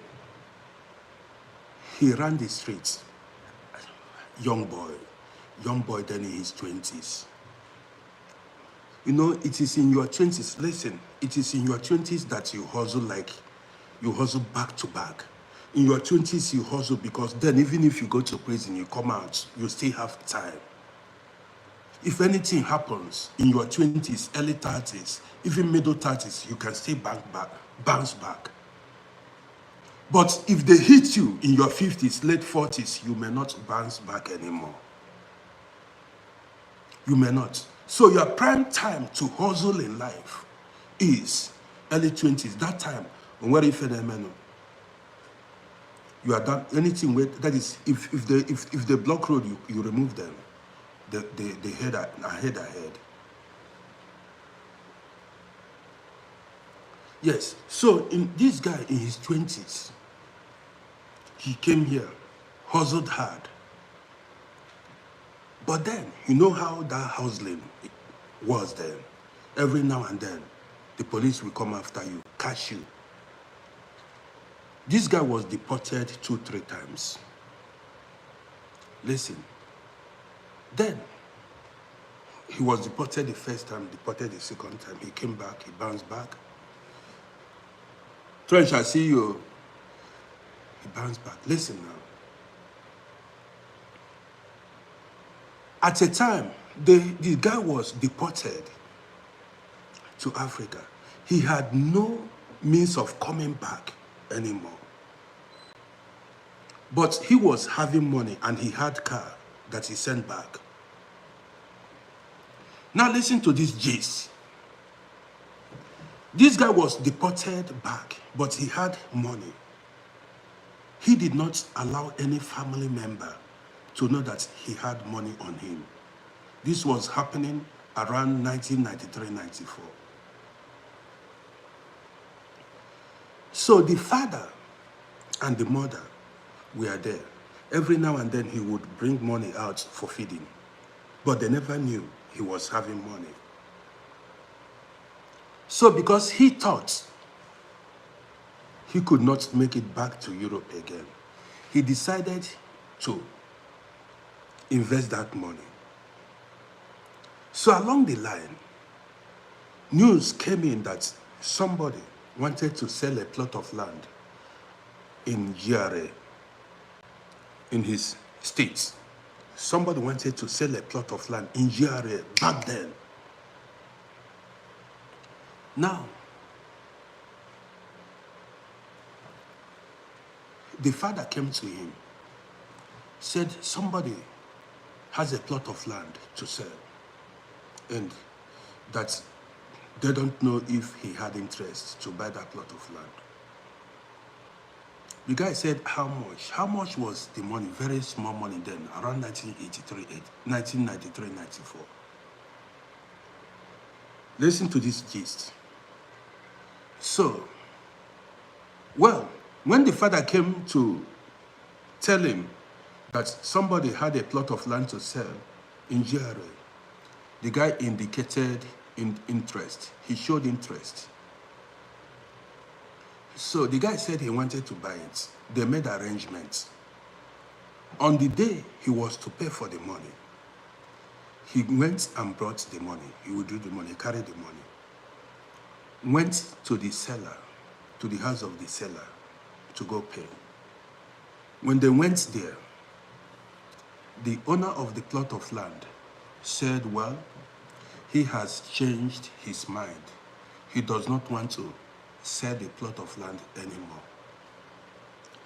he ran the streets. Young boy then in his 20s. You know, it is in your 20s, listen, it is in your 20s that you hustle back to back. In your 20s, you hustle because then even if you go to prison, you come out, you still have time. If anything happens in your 20s, early 30s, even middle 30s, you can still bounce back. But if they hit you in your 50s, late 40s, you may not bounce back anymore. You may not. So your prime time to hustle in life is early 20s. That time, when if you are done anything with that is if they block road, you remove them. They head ahead. Yes. So in this guy in his 20s, he came here, hustled hard. But then, you know how that hustling was then. Every now and then, the police will come after you, catch you. This guy was deported 2-3 times. Listen. Then, he was deported the first time, deported the second time. He came back, he bounced back. Trench, I see you. He bounced back. Listen now. At a time, the guy was deported to Africa. He had no means of coming back anymore. But he was having money and he had car that he sent back. Now listen to this gist. This guy was deported back, but he had money. He did not allow any family member to know that he had money on him. This was happening around 1993-94. So the father and the mother were there. Every now and then he would bring money out for feeding, but they never knew he was having money. So because he thought he could not make it back to Europe again, he decided to invest that money. So along the line, news came in that somebody wanted to sell a plot of land in GRA, in his state. Somebody wanted to sell a plot of land in GRA back then. Now, the father came to him, said somebody has a plot of land to sell, and that they don't know if he had interest to buy that plot of land. The guy said, how much? How much was the money? Very small money then, around 1993-94. Listen to this gist. So, well, when the father came to tell him that somebody had a plot of land to sell in GRA, the guy indicated interest. He showed interest. So the guy said he wanted to buy it. They made arrangements. On the day he was to pay for the money, he went and brought the money. He would do the money, carry the money. Went to the seller, to the house of the seller, to go pay. When they went there, the owner of the plot of land said, well, he has changed his mind. He does not want to sell the plot of land anymore.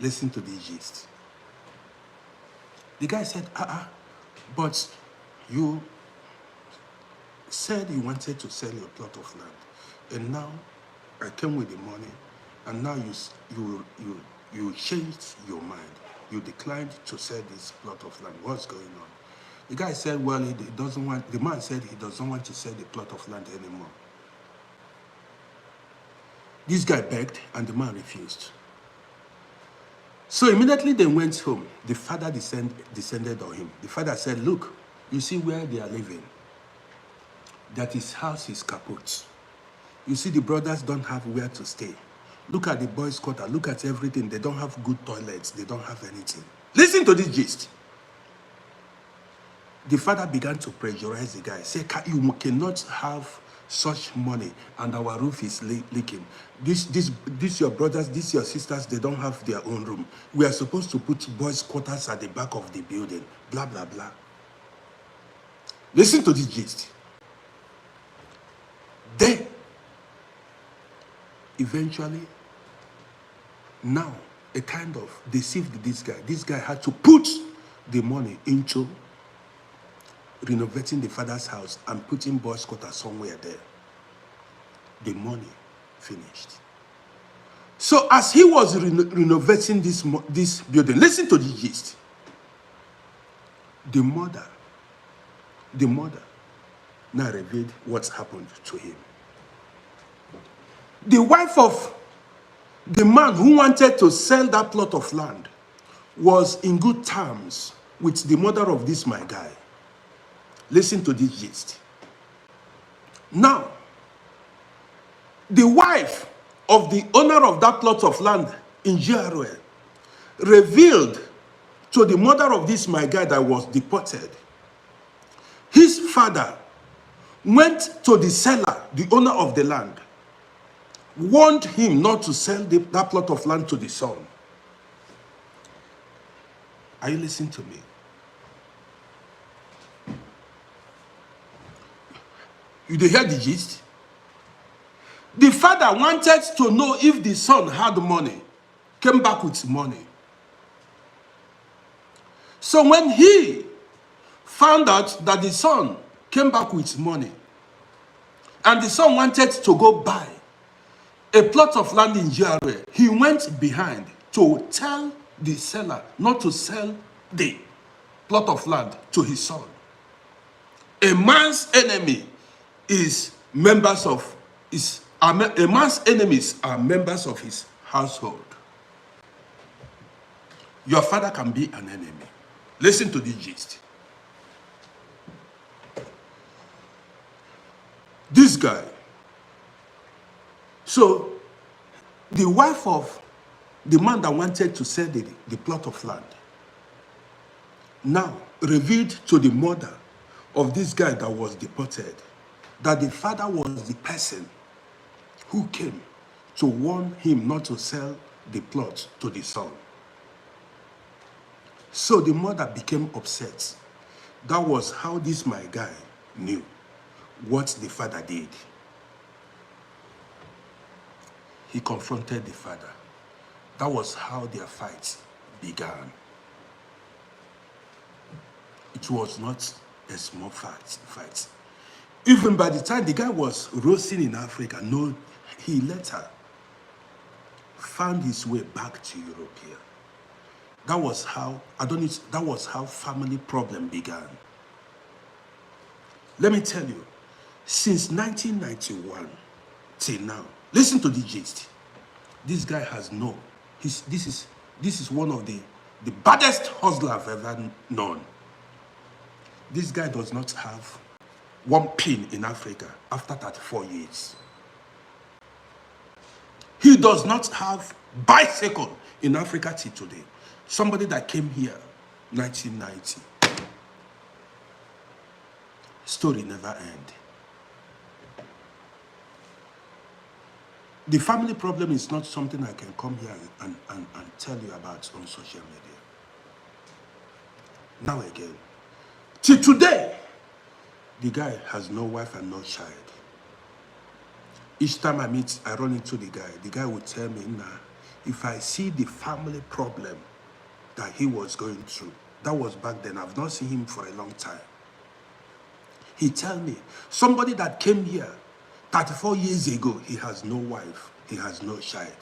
Listen to the gist. The guy said, but you said you wanted to sell your plot of land, and now I came with the money, and now you changed your mind. You declined to sell this plot of land. What's going on? The guy said, well, he doesn't want, the man said he doesn't want to sell the plot of land anymore. This guy begged, and the man refused. So immediately they went home. The father descended on him. The father said, look, you see where they are living? That his house is kaput. You see the brothers don't have where to stay. Look at the boys' quarter. Look at everything. They don't have good toilets. They don't have anything. Listen to this gist. The father began to pressurize the guy. Say, you cannot have such money and our roof is leaking. This your brothers, this your sisters, they don't have their own room. We are supposed to put boys' quarters at the back of the building. Blah, blah, blah. Listen to this gist. Then, eventually, now, a kind of deceived this guy. This guy had to put the money into renovating the father's house and putting boys' quarters somewhere there. The money finished. So as he was renovating this building, listen to the gist. The mother now revealed what's happened to him. The wife of the man who wanted to sell that plot of land was in good terms with the mother of this my guy. Listen to this gist. Now, the wife of the owner of that plot of land in GRA revealed to the mother of this my guy that was deported. His father went to the seller, the owner of the land, warned him not to sell that plot of land to the son. Are you listening to me? You did hear the gist? The father wanted to know if the son had money, came back with money. So when he found out that the son came back with money, and the son wanted to go buy a plot of land in GRA, he went behind to tell the seller not to sell the plot of land to his son. A man's enemy is members of his, a man's enemies are members of his household. Your father can be an enemy. Listen to the gist. This guy. So, the wife of the man that wanted to sell the plot of land now revealed to the mother of this guy that was deported that the father was the person who came to warn him not to sell the plot to the son. So the mother became upset. That was how this my guy knew what the father did. He confronted the father. That was how their fight began. It was not a small fight. Even by the time the guy was roasting in Africa, no, he later found his way back to Europe here. That was how, that was how family problem began. Let me tell you, since 1991 till now, listen to the gist. This guy has this is one of the baddest hustler I've ever known. This guy does not have one pin in Africa after 34 years. He does not have bicycle in Africa till today. Somebody that came here 1990. Story never ends. The family problem is not something I can come here and tell you about on social media. Now again, till today, the guy has no wife and no child. Each time I run into the guy will tell me, nah, if I see the family problem that he was going through, that was back then, I've not seen him for a long time. He tell me, somebody that came here 34 years ago, he has no wife, he has no child.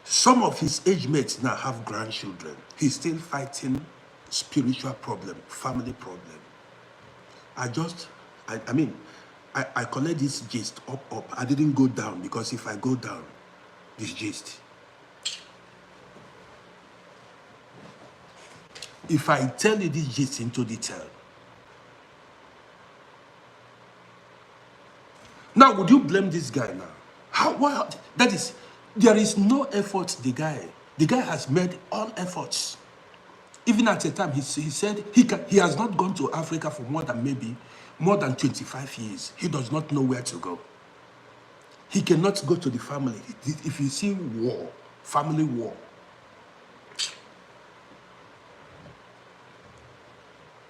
Some of his age mates now have grandchildren. He's still fighting spiritual problem, family problem. I collect this gist up. I didn't go down because if I go down, this gist. If I tell you this gist into detail, now would you blame this guy now? How? That is, there is no effort. The guy has made all efforts. Even at a time, he said he has not gone to Africa for more than 25 years. He does not know where to go. He cannot go to the family. If you see war, family war.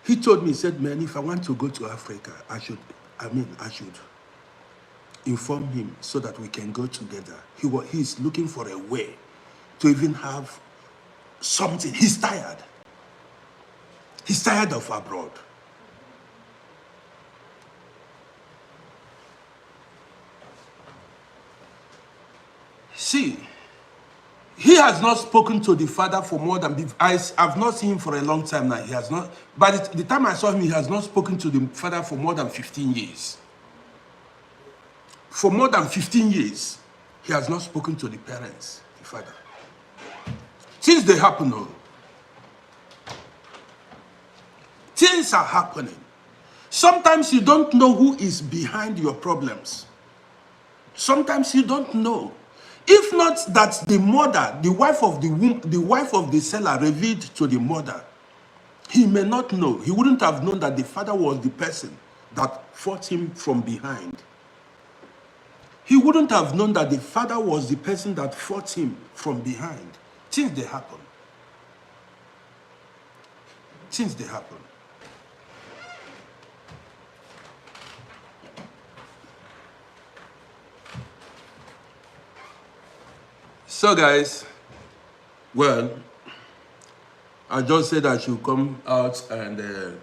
He told me, he said, man, if I want to go to Africa, I should inform him so that we can go together. He's looking for a way to even have something. He's tired. He's tired of abroad. See, he has not spoken to the father for more than, I've not seen him for a long time now. He has not, by the time I saw him, he has not spoken to the father for more than 15 years. For more than 15 years, he has not spoken to the parents, the father. Things they happen, oh. Things are happening. Sometimes you don't know who is behind your problems. Sometimes you don't know. If not that the mother, the wife of the seller revealed to the mother, he may not know. He wouldn't have known that the father was the person that fought him from behind. He wouldn't have known that the father was the person that fought him from behind. Things they happen. Things they happen. So guys, well, I just said I should come out and,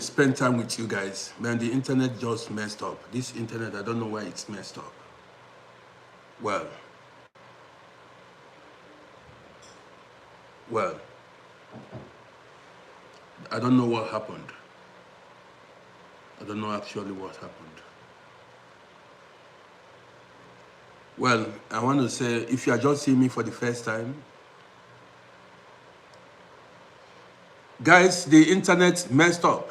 spend time with you guys. Man, the internet just messed up. This internet, I don't know why it's messed up. Well, I don't know what happened. I don't know actually what happened. Well, I want to say, if you are just seeing me for the first time, guys, the internet messed up.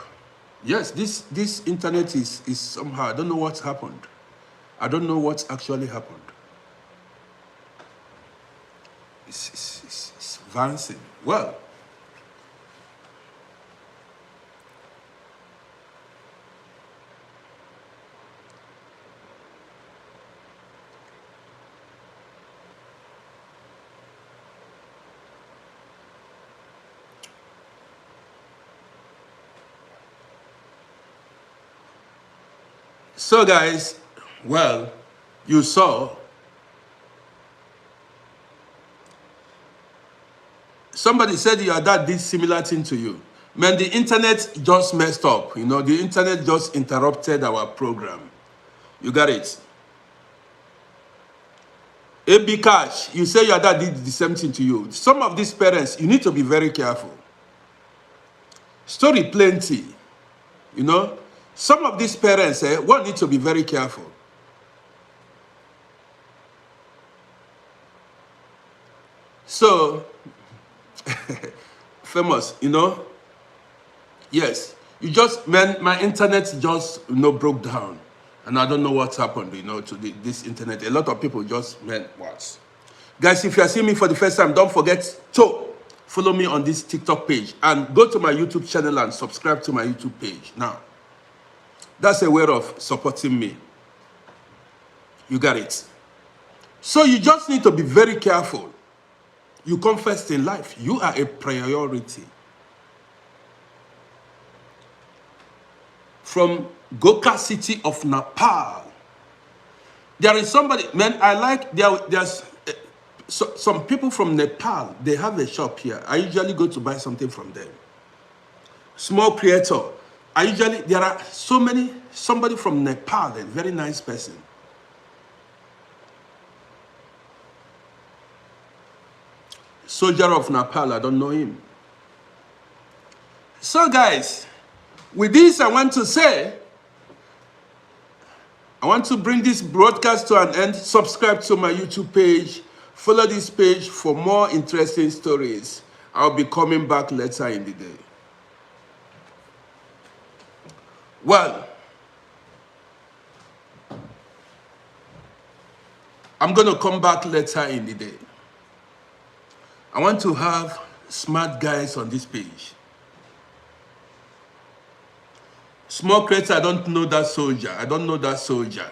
Yes, this internet is somehow, I don't know what's happened. I don't know what's actually happened. It's advancing. Well, so guys, well, you saw somebody said your dad did similar thing to you. Man, the internet just messed up. You know, the internet just interrupted our program. You got it? AB Cash, you say your dad did the same thing to you. Some of these parents, you need to be very careful. Story plenty. You know, some of these parents, one need to be very careful. So, famous, you know, yes, you just, man, my internet just, broke down. And I don't know what's happened, to this internet. A lot of people just, man, what? Guys, if you are seeing me for the first time, don't forget to follow me on this TikTok page and go to my YouTube channel and subscribe to my YouTube page. Now, that's a way of supporting me. You got it. So you just need to be very careful. You come first in life. You are a priority. From Goka city of Nepal, there is somebody, man, I like, there's some people from Nepal, they have a shop here. I usually go to buy something from them. Small creator. There are so many, somebody from Nepal, a very nice person. Soldier of Nepal, I don't know him. So guys, with this I want to say, I want to bring this broadcast to an end. Subscribe to my YouTube page. Follow this page for more interesting stories. I'll be coming back later in the day. Well, I'm going to come back later in the day. I want to have smart guys on this page. Small creator, I don't know that soldier. I don't know that soldier.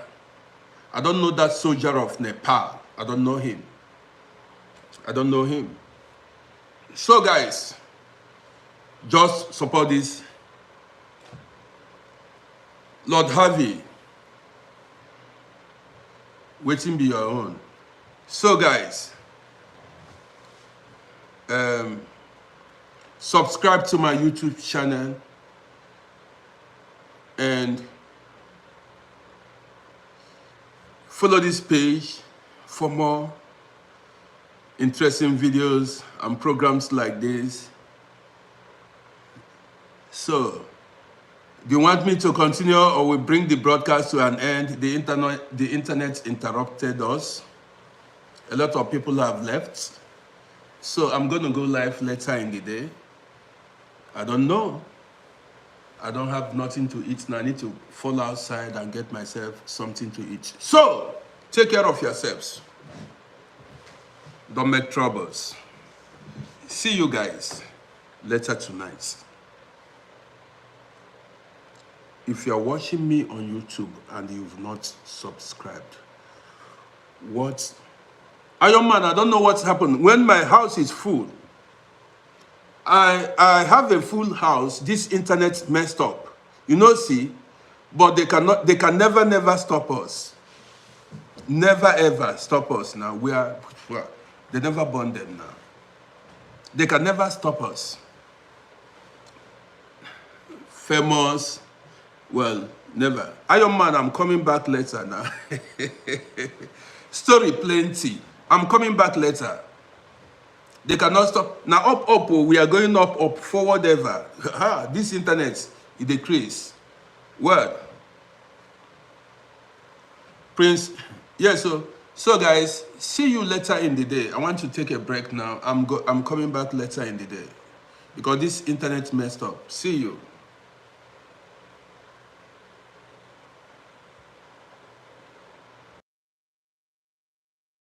I don't know that soldier of Nepal. I don't know him. I don't know him. So guys, just support this. Lord Harvey, waiting be your own. So guys, subscribe to my YouTube channel and follow this page for more interesting videos and programs like this. So, do you want me to continue or we bring the broadcast to an end? The internet interrupted us. A lot of people have left. So I'm going to go live later in the day. I don't know. I don't have nothing to eat now. I need to fall outside and get myself something to eat. So, take care of yourselves. Don't make troubles. See you guys later tonight. If you're watching me on YouTube and you've not subscribed, what? Iron Man, I don't know what's happened. When my house is full, I have a full house. This internet messed up. See, but they can never stop us. Never ever stop us now. They never burn them now. They can never stop us. Famous, well, never. Iron Man, I'm coming back later now. Story plenty. I'm coming back later. They cannot stop. Now up, up, oh, we are going up, up, forward ever. This internet is decrease. Word. Prince, yeah, so guys, see you later in the day. I want to take a break now. I'm coming back later in the day because this internet messed up. See you.